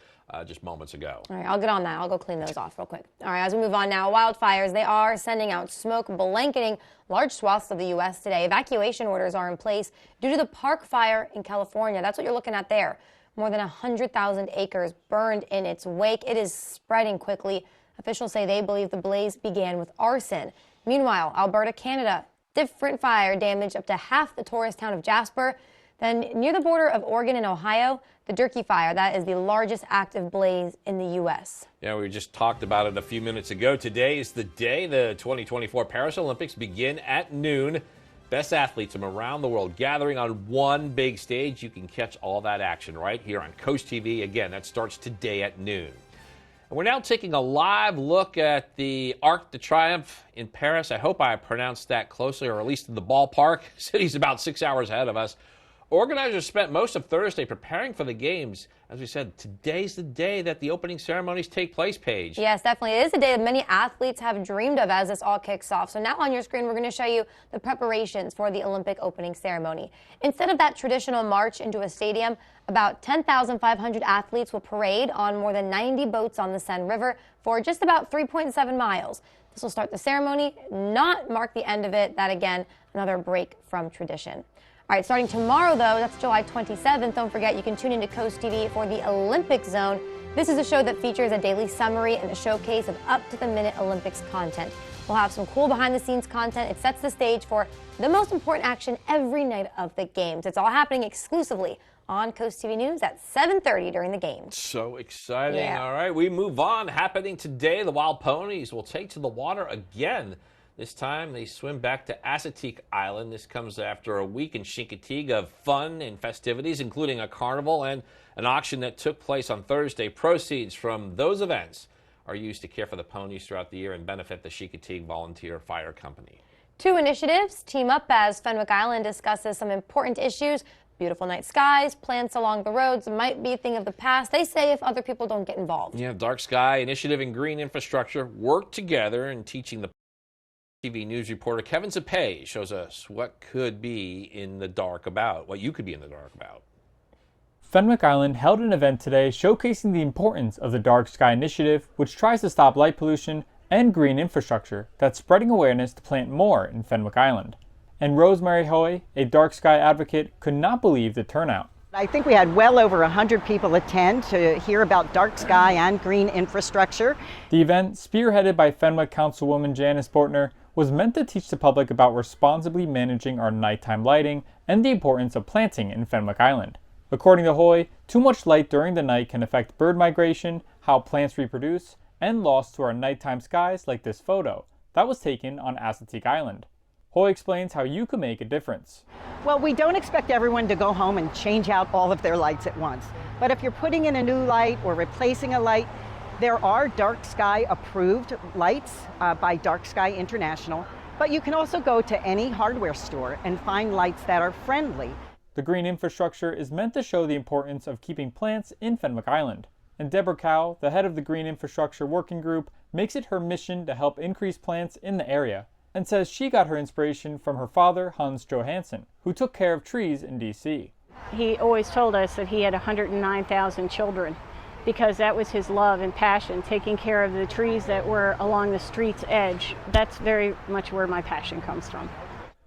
just moments ago. All right, I'll get on that. I'll go clean those off real quick. All right, as we move on now, wildfires, they are sending out smoke blanketing large swaths of the U.S. today. Evacuation orders are in place due to the Park Fire in California. That's what you're looking at there. More than 100,000 acres burned in its wake. It is spreading quickly. Officials say they believe the blaze began with arson. Meanwhile, Alberta, Canada, different fire damaged up to half the tourist town of Jasper. Then near the border of Oregon and Ohio, the Durkee Fire, that is the largest active blaze in the U.S. Yeah, we just talked about it a few minutes ago. Today is the day the 2024 Paris Olympics begin at noon. Best athletes from around the world gathering on one big stage. You can catch all that action right here on CoastTV. Again, that starts today at noon. And we're now taking a live look at the Arc de Triomphe in Paris. I hope I pronounced that closely, or at least in the ballpark. City's about 6 hours ahead of us. Organizers spent most of Thursday preparing for the games. As we said, today's the day that the opening ceremonies take place, Paige. Yes, definitely. It is a day that many athletes have dreamed of as this all kicks off. So now on your screen, we're going to show you the preparations for the Olympic opening ceremony. Instead of that traditional march into a stadium, about 10,500 athletes will parade on more than 90 boats on the Seine River for just about 3.7 miles. This will start the ceremony, not mark the end of it. That, again, another break from tradition. All right, starting tomorrow, though, that's July 27th. Don't forget, you can tune into Coast TV for the Olympic Zone. This is a show that features a daily summary and a showcase of up-to-the-minute Olympics content. We'll have some cool behind-the-scenes content. It sets the stage for the most important action every night of the games. It's all happening exclusively on Coast TV News at 7:30 during the games. So exciting. Yeah. All right, we move on. Happening today, the Wild Ponies will take to the water again. This time, they swim back to Assateague Island. This comes after a week in Chincoteague of fun and festivities, including a carnival and an auction that took place on Thursday. Proceeds from those events are used to care for the ponies throughout the year and benefit the Chincoteague Volunteer Fire Company. Two initiatives team up as Fenwick Island discusses some important issues. Beautiful night skies, plants along the roads might be a thing of the past, they say, if other people don't get involved. Yeah, Dark Sky Initiative and Green Infrastructure work together in teaching the TV news reporter Kevin Zapay shows us what could be in the dark about, what you could be in the dark about. Fenwick Island held an event today showcasing the importance of the Dark Sky Initiative, which tries to stop light pollution, and green infrastructure that's spreading awareness to plant more in Fenwick Island. And Rosemary Hoy, a dark sky advocate, could not believe the turnout. I think we had well over 100 people attend to hear about dark sky and green infrastructure. The event, spearheaded by Fenwick Councilwoman Janice Bortner, was meant to teach the public about responsibly managing our nighttime lighting and the importance of planting in Fenwick Island. According to Hoy, too much light during the night can affect bird migration, how plants reproduce, and loss to our nighttime skies like this photo that was taken on Assateague Island. Hoy explains how you can make a difference. Well, we don't expect everyone to go home and change out all of their lights at once. But if you're putting in a new light or replacing a light, there are dark sky approved lights by Dark Sky International, but you can also go to any hardware store and find lights that are friendly. The green infrastructure is meant to show the importance of keeping plants in Fenwick Island. And Deborah Cow, the head of the Green Infrastructure Working Group, makes it her mission to help increase plants in the area, and says she got her inspiration from her father, Hans Johansson, who took care of trees in D.C. He always told us that he had 109,000 children, because that was his love and passion, taking care of the trees that were along the street's edge. That's very much where my passion comes from.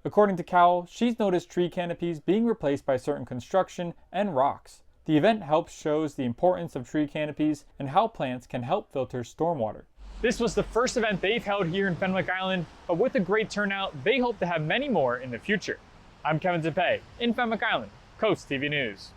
According to Cowell, she's noticed tree canopies being replaced by certain construction and rocks. The event helps shows the importance of tree canopies and how plants can help filter stormwater. This was the first event they've held here in Fenwick Island, but with a great turnout, they hope to have many more in the future. I'm Kevin Zapay in Fenwick Island, Coast TV News.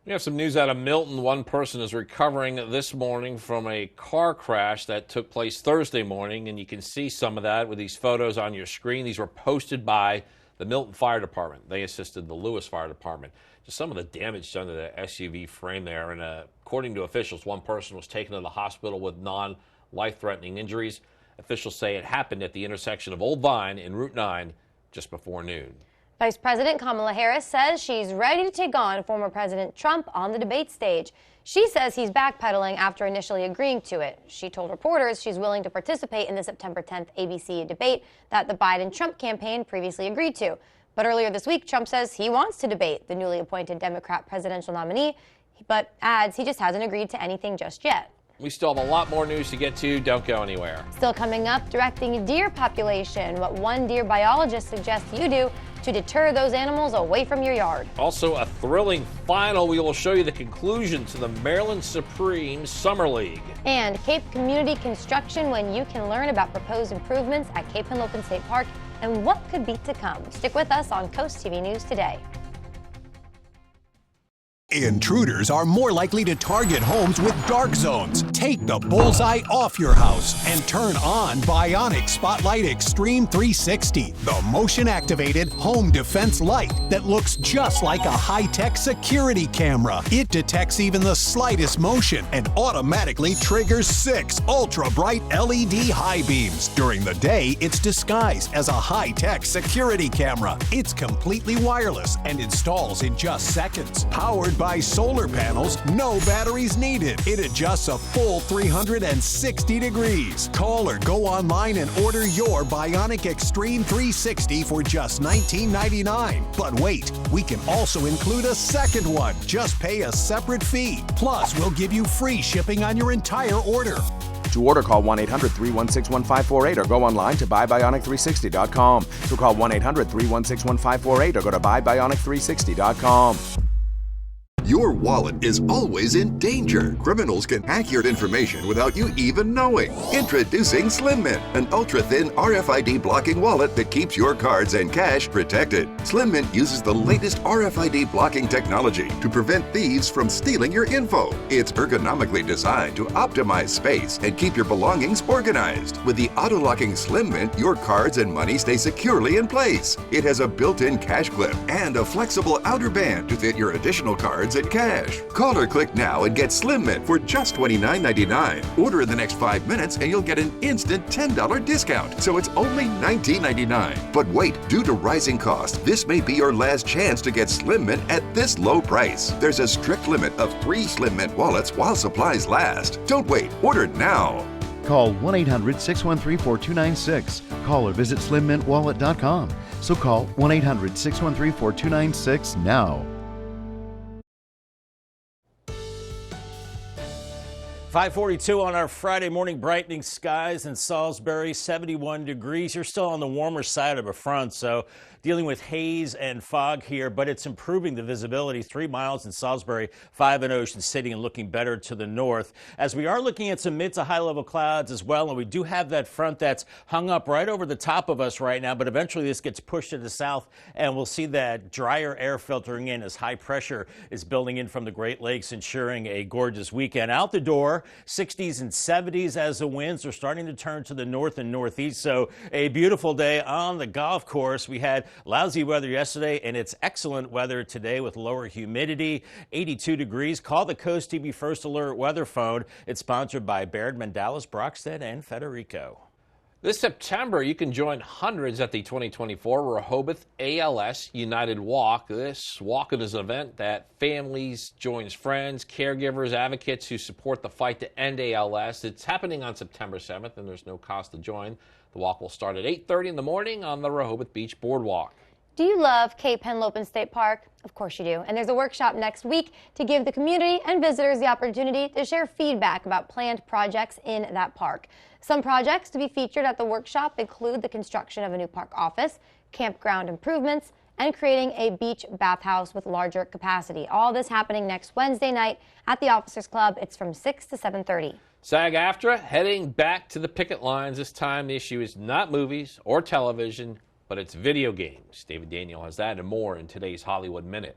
We have some news out of Milton. One person is recovering this morning from a car crash that took place Thursday morning, and you can see some of that with these photos on your screen. These were posted by the Milton Fire Department. They assisted the Lewis Fire Department. Just some of the damage done to the SUV frame there, and according to officials, one person was taken to the hospital with non-life-threatening injuries. Officials say it happened at the intersection of Old Vine and Route 9 just before noon. Vice President Kamala Harris says she's ready to take on former President Trump on the debate stage. She says he's backpedaling after initially agreeing to it. She told reporters she's willing to participate in the September 10th ABC debate that the Biden-Trump campaign previously agreed to. But earlier this week, Trump says he wants to debate the newly appointed Democrat presidential nominee, but adds he just hasn't agreed to anything just yet. We still have a lot more news to get to. Don't go anywhere. Still coming up, directing deer population, what one deer biologist suggests you do to deter those animals away from your yard. Also, a thrilling final. We will show you the conclusion to the Maryland Supreme Summer League. And Cape Community Construction, when you can learn about proposed improvements at Cape Henlopen State Park and what could be to come. Stick with us on Coast TV News Today. Intruders are more likely to target homes with dark zones. Take the bullseye off your house and turn on Bionic Spotlight Extreme 360, the motion-activated home defense light that looks just like a high-tech security camera. It detects even the slightest motion and automatically triggers 6 ultra-bright LED high beams. During the day, it's disguised as a high-tech security camera. It's completely wireless and installs in just seconds. Powered by solar panels, no batteries needed. It adjusts a full 360 degrees. Call or go online and order your Bionic Extreme 360 for just $19.99. But wait, we can also include a second one. Just pay a separate fee. Plus, we'll give you free shipping on your entire order. To order, call 1-800-316-1548 or go online to buybionic360.com. So call 1-800-316-1548 or go to buybionic360.com. Your wallet is always in danger. Criminals can hack your information without you even knowing. Introducing Slim Mint, an ultra-thin RFID blocking wallet that keeps your cards and cash protected. Slim Mint uses the latest RFID blocking technology to prevent thieves from stealing your info. It's ergonomically designed to optimize space and keep your belongings organized. With the auto-locking Slim Mint, your cards and money stay securely in place. It has a built-in cash clip and a flexible outer band to fit your additional cards and cash. Call or click now and get Slim Mint for just $29.99. Order in the next 5 minutes and you'll get an instant $10 discount. So it's only $19.99. But wait, due to rising costs, this may be your last chance to get Slim Mint at this low price. There's a strict limit of 3 Slim Mint wallets while supplies last. Don't wait, order now. Call 1-800-613-4296. Call or visit slimmintwallet.com. So call 1-800-613-4296 now. 5:42 on our Friday morning, brightening skies in Salisbury, 71 degrees. You're still on the warmer side of a front, so dealing with haze and fog here, but it's improving the visibility. 3 miles in Salisbury, 5 in Ocean City, and looking better to the north. As we are looking at some mid to high level clouds as well, and we do have that front that's hung up right over the top of us right now, but eventually this gets pushed to the south, and we'll see that drier air filtering in as high pressure is building in from the Great Lakes, ensuring a gorgeous weekend. Out the door, 60s and 70s as the winds are starting to turn to the north and northeast. So a beautiful day on the golf course. We had lousy weather yesterday, and it's excellent weather today with lower humidity, 82 degrees. Call the Coast TV First Alert weather phone. It's sponsored by Baird, Mandalis, Brockstead, and Federico. This September, you can join hundreds at the 2024 Rehoboth ALS United Walk. This walk is an event that families joins friends, caregivers, advocates who support the fight to end ALS. It's happening on September 7th, and there's no cost to join. The walk will start at 8:30 in the morning on the Rehoboth Beach Boardwalk. Do you love Cape Henlopen State Park? Of course you do. And there's a workshop next week to give the community and visitors the opportunity to share feedback about planned projects in that park. Some projects to be featured at the workshop include the construction of a new park office, campground improvements, and creating a beach bathhouse with larger capacity. All this happening next Wednesday night at the Officers Club. It's from 6 to 7:30. SAG-AFTRA heading back to the picket lines. This time the issue is not movies or television, but it's video games. David Daniel has that and more in today's Hollywood Minute.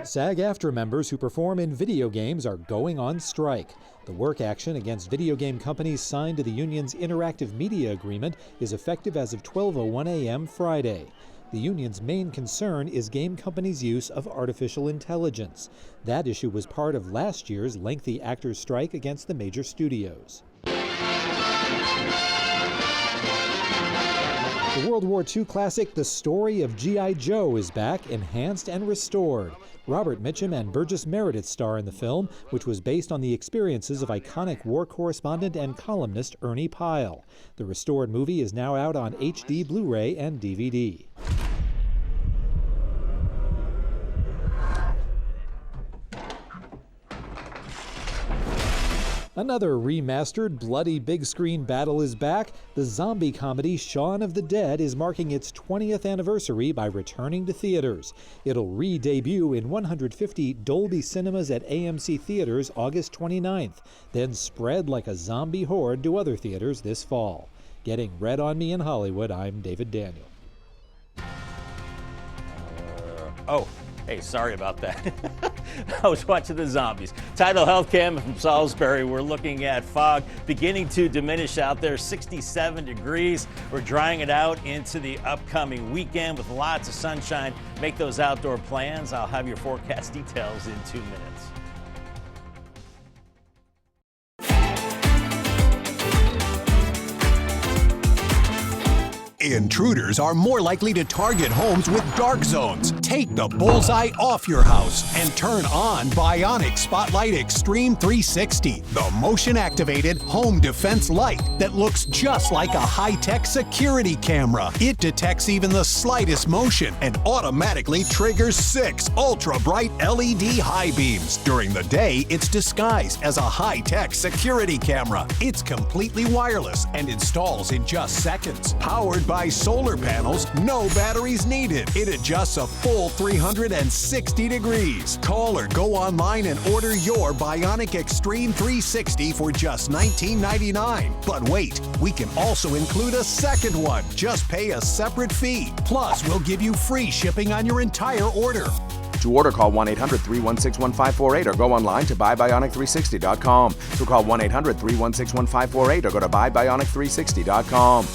SAG-AFTRA members who perform in video games are going on strike. The work action against video game companies signed to the union's interactive media agreement is effective as of 12:01 a.m. Friday. The union's main concern is game companies' use of artificial intelligence. That issue was part of last year's lengthy actors' strike against the major studios. The World War II classic The Story of G.I. Joe is back, enhanced and restored. Robert Mitchum and Burgess Meredith star in the film, which was based on the experiences of iconic war correspondent and columnist Ernie Pyle. The restored movie is now out on HD, Blu-ray, and DVD. Another remastered, bloody big screen battle is back. The zombie comedy Shaun of the Dead is marking its 20th anniversary by returning to theaters. It'll re-debut in 150 Dolby Cinemas at AMC Theaters August 29th, then spread like a zombie horde to other theaters this fall. Getting Red on Me in Hollywood, I'm David Daniel. Hey, sorry about that. I was watching the zombies. Tidal Health Cam from Salisbury. We're looking at fog beginning to diminish out there, 67 degrees. We're drying it out into the upcoming weekend with lots of sunshine. Make those outdoor plans. I'll have your forecast details in 2 minutes. Intruders are more likely to target homes with dark zones. Take the bullseye off your house and turn on Bionic Spotlight Extreme 360, the motion-activated home defense light that looks just like a high-tech security camera. It detects even the slightest motion and automatically triggers 6 ultra-bright LED high beams. During the day, it's disguised as a high-tech security camera. It's completely wireless and installs in just seconds. Powered by solar panels, no batteries needed. It adjusts a full 360 degrees. Call or go online and order your Bionic Extreme 360 for just $19.99. But wait, we can also include a second one. Just pay a separate fee. Plus, we'll give you free shipping on your entire order. To order, call 1-800-316-1548 or go online to buybionic360.com. So call 1-800-316-1548 or go to buybionic360.com.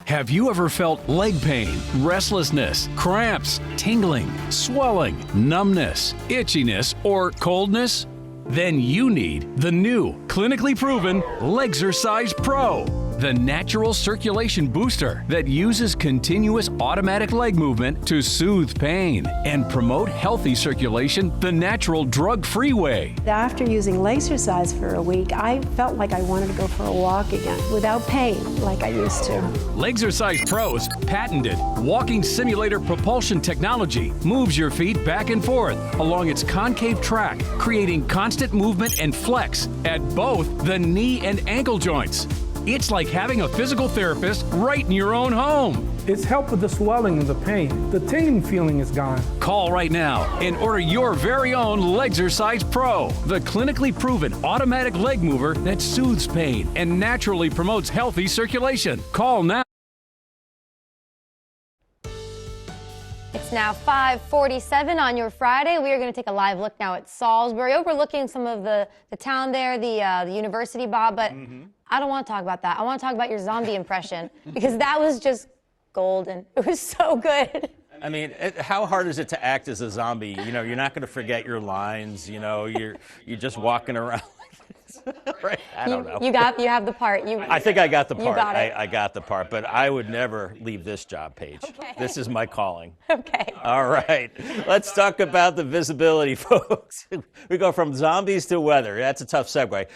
Have you ever felt leg pain, restlessness, cramps, tingling, swelling, numbness, itchiness, or coldness? Then you need the new, clinically proven Legzercise Pro, the natural circulation booster that uses continuous automatic leg movement to soothe pain and promote healthy circulation the natural drug-free way. After using Legzercise for a week, I felt like I wanted to go for a walk again without pain like I used to. Legzercise Pro's patented walking simulator propulsion technology moves your feet back and forth along its concave track, creating constant movement and flex at both the knee and ankle joints. It's like having a physical therapist right in your own home. It's helped with the swelling and the pain. The tingling feeling is gone. Call right now and order your very own Legzercise Pro, the clinically proven automatic leg mover that soothes pain and naturally promotes healthy circulation. Call now. It's now 5:47 on your Friday. We are going to take a live look now at Salisbury, overlooking some of the town there, the university, Bob, but I don't want to talk about that. I want to talk about your zombie impression because that was just golden. It was so good. I mean, how hard is it to act as a zombie? You know, you're not going to forget your lines. You know, you're just walking around. Right? I don't know. You have the part. I think I got the part. You got it. I got the part, but I would never leave this job, Paige. Okay. This is my calling. Okay. All right. Let's talk about the visibility, folks. We go from zombies to weather. That's a tough segue.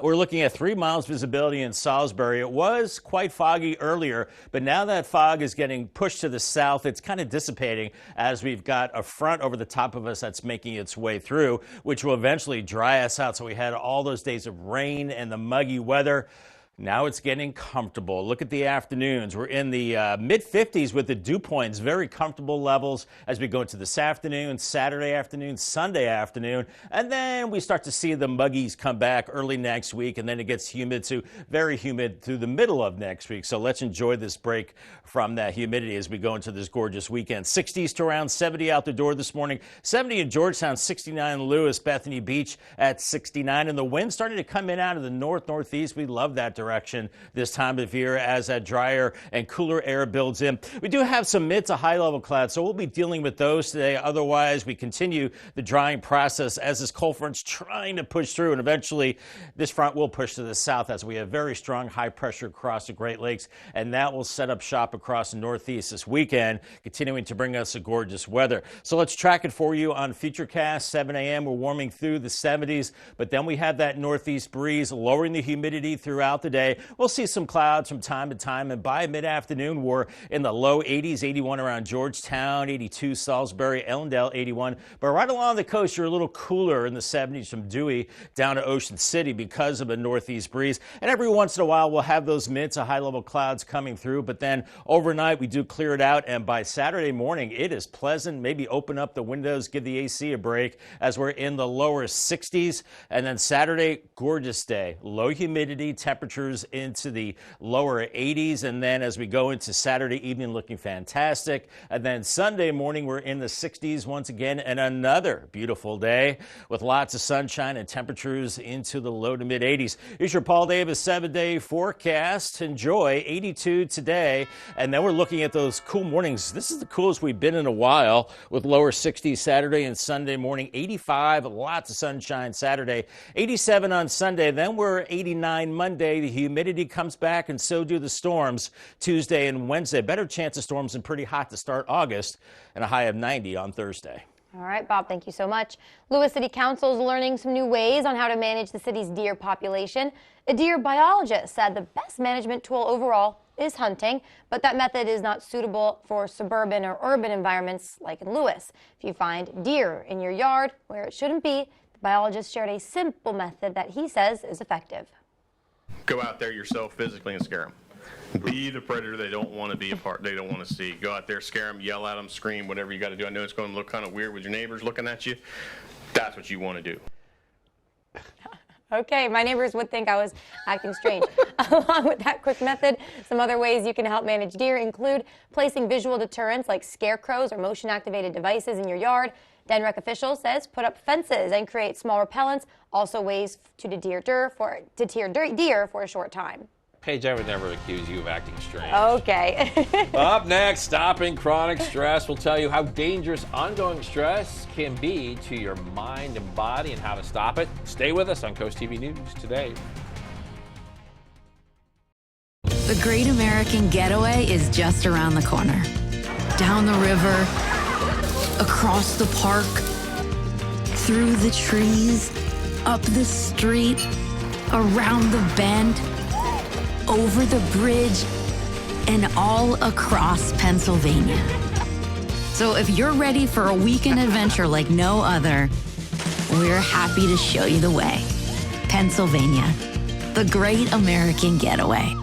We're looking at 3 miles visibility in Salisbury. It was quite foggy earlier, but now that fog is getting pushed to the south, it's kind of dissipating as we've got a front over the top of us that's making its way through, which will eventually dry us out. So we had all those days of rain and the muggy weather. Now it's getting comfortable. Look at the afternoons. We're in the mid-50s with the dew points, very comfortable levels as we go into this afternoon, Saturday afternoon, Sunday afternoon, and then we start to see the muggies come back early next week, and then it gets humid to very humid through the middle of next week. So let's enjoy this break from that humidity as we go into this gorgeous weekend. 60s to around 70 out the door this morning, 70 in Georgetown, 69 in Lewis, Bethany Beach at 69, and the wind starting to come in out of the northeast. We love that direction this time of year as that drier and cooler air builds in. We do have some mid to high level clouds, so we'll be dealing with those today. Otherwise, we continue the drying process as this cold front's trying to push through, and eventually this front will push to the south as we have very strong high pressure across the Great Lakes, and that will set up shop across the Northeast this weekend, continuing to bring us a gorgeous weather. So let's track it for you on Futurecast. 7 a.m. we're warming through the 70s, but then we have that northeast breeze lowering the humidity throughout the day. We'll see some clouds from time to time, and by mid-afternoon we're in the low 80s, 81 around Georgetown, 82 Salisbury, Ellendale 81, but right along the coast you're a little cooler in the 70s from Dewey down to Ocean City because of a northeast breeze. And every once in a while we'll have those mid to high level clouds coming through, but then overnight we do clear it out, and by Saturday morning it is pleasant. Maybe open up the windows, give the AC a break as we're in the lower 60s. And then Saturday, gorgeous day, low humidity, temperatures into the lower 80s, and then as we go into Saturday evening looking fantastic. And then Sunday morning we're in the 60s once again, and another beautiful day with lots of sunshine and temperatures into the low to mid 80s. Here's your Paul Davis 7-day forecast. Enjoy. 82 today, and then we're looking at those cool mornings. This is the coolest we've been in a while, with lower 60s Saturday and Sunday morning. 85, lots of sunshine Saturday. 87 on Sunday. Then we're 89 Monday. The humidity comes back, and so do the storms Tuesday and Wednesday. Better chance of storms and pretty hot to start August, and a high of 90 on Thursday. All right, Bob, thank you so much. Lewis City Council is learning some new ways on how to manage the city's deer population. A deer biologist said the best management tool overall is hunting, but that method is not suitable for suburban or urban environments like in Lewis. If you find deer in your yard where it shouldn't be, the biologist shared a simple method that he says is effective. Go out there yourself physically and scare them. Be the predator they don't want to be a part, they don't want to see. Go out there, scare them, yell at them, scream, whatever you got to do. I know it's going to look kind of weird with your neighbors looking at you. That's what you want to do. Okay, my neighbors would think I was acting strange. Along with that quick method, some other ways you can help manage deer include placing visual deterrents like scarecrows or motion-activated devices in your yard. DenRec officials says put up fences and create small repellents. Also ways to deter deer for a short time. Paige, I would never accuse you of acting strange. Okay. Up next, stopping chronic stress. We'll tell you how dangerous ongoing stress can be to your mind and body and how to stop it. Stay with us on CoastTV News today. The Great American Getaway is just around the corner. Down the river, across the park, through the trees, up the street, around the bend, over the bridge, and all across Pennsylvania. So if you're ready for a weekend adventure like no other, we're happy to show you the way. Pennsylvania, the Great American Getaway.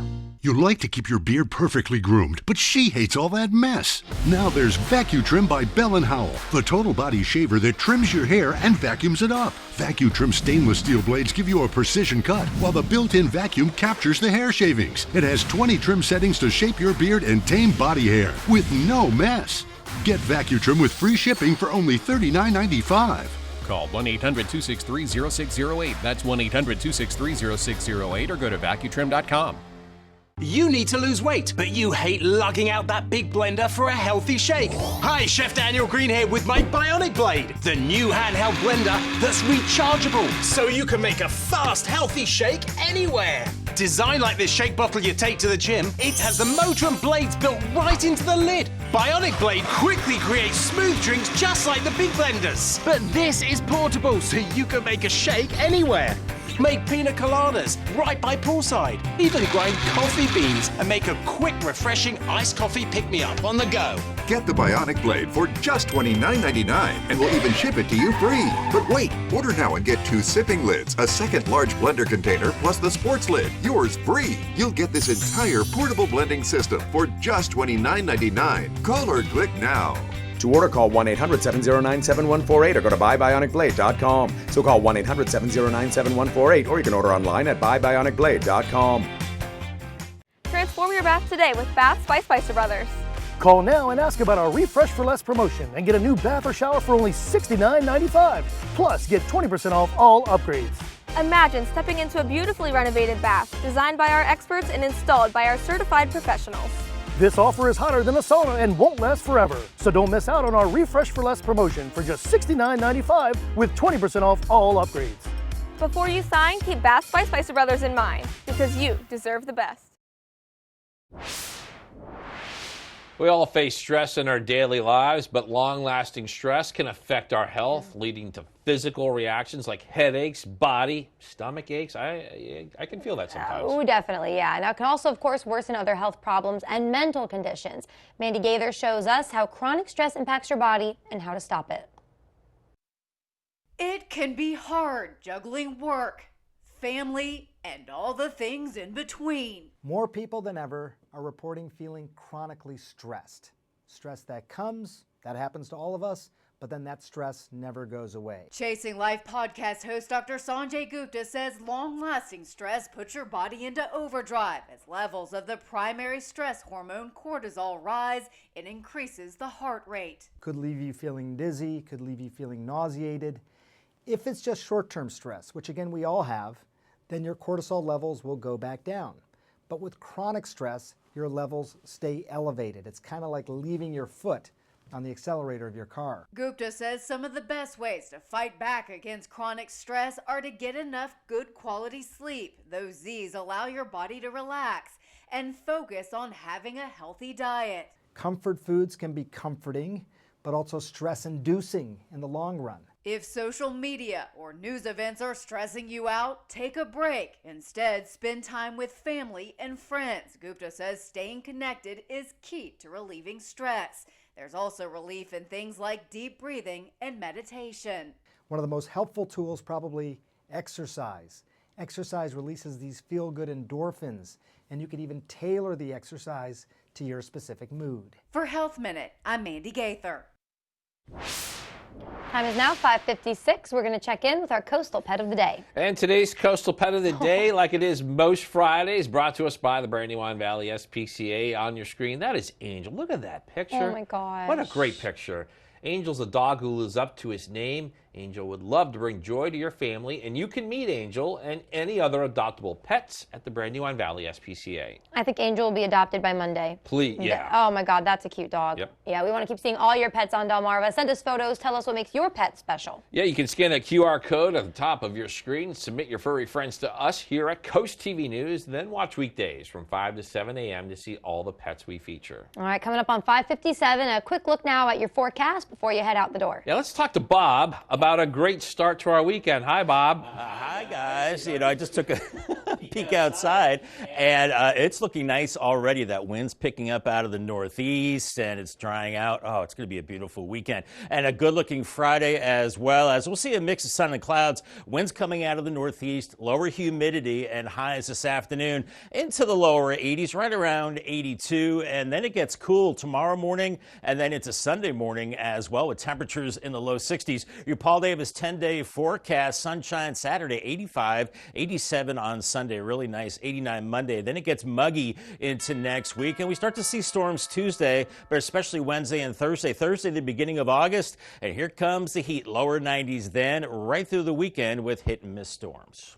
You like to keep your beard perfectly groomed, but she hates all that mess. Now there's VacuTrim by Bell & Howell, the total body shaver that trims your hair and vacuums it up. VacuTrim stainless steel blades give you a precision cut, while the built-in vacuum captures the hair shavings. It has 20 trim settings to shape your beard and tame body hair with no mess. Get VacuTrim with free shipping for only $39.95. Call 1-800-263-0608. That's 1-800-263-0608, or go to VacuTrim.com. You need to lose weight, but you hate lugging out that big blender for a healthy shake. Hi, Chef Daniel Green here with my Bionic Blade, the new handheld blender that's rechargeable, so you can make a fast, healthy shake anywhere. Designed like this shake bottle you take to the gym, it has the motor and blades built right into the lid. Bionic Blade quickly creates smooth drinks just like the big blenders. But this is portable, so you can make a shake anywhere. Make pina coladas right by poolside. Even grind coffee beans and make a quick, refreshing iced coffee pick-me-up on the go. Get the Bionic Blade for just $29.99, and we'll even ship it to you free. But wait, order now and get 2 sipping lids, a second large blender container, plus the sports lid. Yours free. You'll get this entire portable blending system for just $29.99. Call or click now. To order, call 1-800-709-7148 or go to buybionicblade.com. So call 1-800-709-7148, or you can order online at buybionicblade.com. Transform your bath today with Baths by Spicer Brothers. Call now and ask about our Refresh for Less promotion and get a new bath or shower for only $69.95. Plus, get 20% off all upgrades. Imagine stepping into a beautifully renovated bath, designed by our experts and installed by our certified professionals. This offer is hotter than a sauna and won't last forever. So don't miss out on our Refresh for Less promotion for just $69.95 with 20% off all upgrades. Before you sign, keep Baths by Spicer Brothers in mind, because you deserve the best. We all face stress in our daily lives, but long-lasting stress can affect our health, leading to physical reactions like headaches, body, stomach aches. I can feel that sometimes. Oh, definitely, yeah. Now, it can also, of course, worsen other health problems and mental conditions. Mandy Gaither shows us how chronic stress impacts your body and how to stop it. It can be hard juggling work, family, and all the things in between. More people than ever are reporting feeling chronically stressed. Stress that comes, that happens to all of us, but then that stress never goes away. Chasing Life podcast host Dr. Sanjay Gupta says long-lasting stress puts your body into overdrive as levels of the primary stress hormone cortisol rise and increases the heart rate. Could leave you feeling dizzy, could leave you feeling nauseated. If it's just short-term stress, which again we all have, then your cortisol levels will go back down. But with chronic stress, your levels stay elevated. It's kind of like leaving your foot on the accelerator of your car. Gupta says some of the best ways to fight back against chronic stress are to get enough good quality sleep. These allow your body to relax and focus on having a healthy diet. Comfort foods can be comforting, but also stress-inducing in the long run. If social media or news events are stressing you out, take a break. Instead, spend time with family and friends. Gupta says staying connected is key to relieving stress. There's also relief in things like deep breathing and meditation. One of the most helpful tools, probably exercise. Exercise releases these feel-good endorphins, and you can even tailor the exercise to your specific mood. For Health Minute, I'm Mandy Gaither. Time is now 5:56. We're going to check in with our coastal pet of the day. And today's coastal pet of the day, like it is most Fridays, brought to us by the Brandywine Valley SPCA. On your screen, that is Angel. Look at that picture. Oh my gosh. What a great picture. Angel's a dog who lives up to his name. Angel would love to bring joy to your family, and you can meet Angel and any other adoptable pets at the Brandywine Valley SPCA. I think Angel will be adopted by Monday. Please, yeah. Oh my God, that's a cute dog. Yep. Yeah, we want to keep seeing all your pets on Delmarva. Send us photos. Tell us what makes your pet special. Yeah, you can scan a QR code at the top of your screen. Submit your furry friends to us here at Coast TV News. Then watch weekdays from 5 to 7 a.m. to see all the pets we feature. All right, coming up on 5:57, a quick look now at your forecast before you head out the door. Yeah, let's talk to Bob about a great start to our weekend. Hi, Bob. Hi, guys. You know, I just took a peek outside, and it's looking nice already. That wind's picking up out of the northeast, and it's drying out. Oh, it's going to be a beautiful weekend. And a good-looking Friday as well, as we'll see a mix of sun and clouds. Winds coming out of the northeast, lower humidity, and highs this afternoon into the lower 80s, right around 82. And then it gets cool tomorrow morning, and then into Sunday morning as well, with temperatures in the low 60s. Your Paul Davis 10-day forecast, sunshine Saturday, 85, 87 on Sunday, really nice, 89 Monday. Then it gets muggy into next week, and we start to see storms Tuesday, but especially Wednesday and Thursday. Thursday, the beginning of August, and here comes the heat, lower 90s then, right through the weekend with hit and miss storms.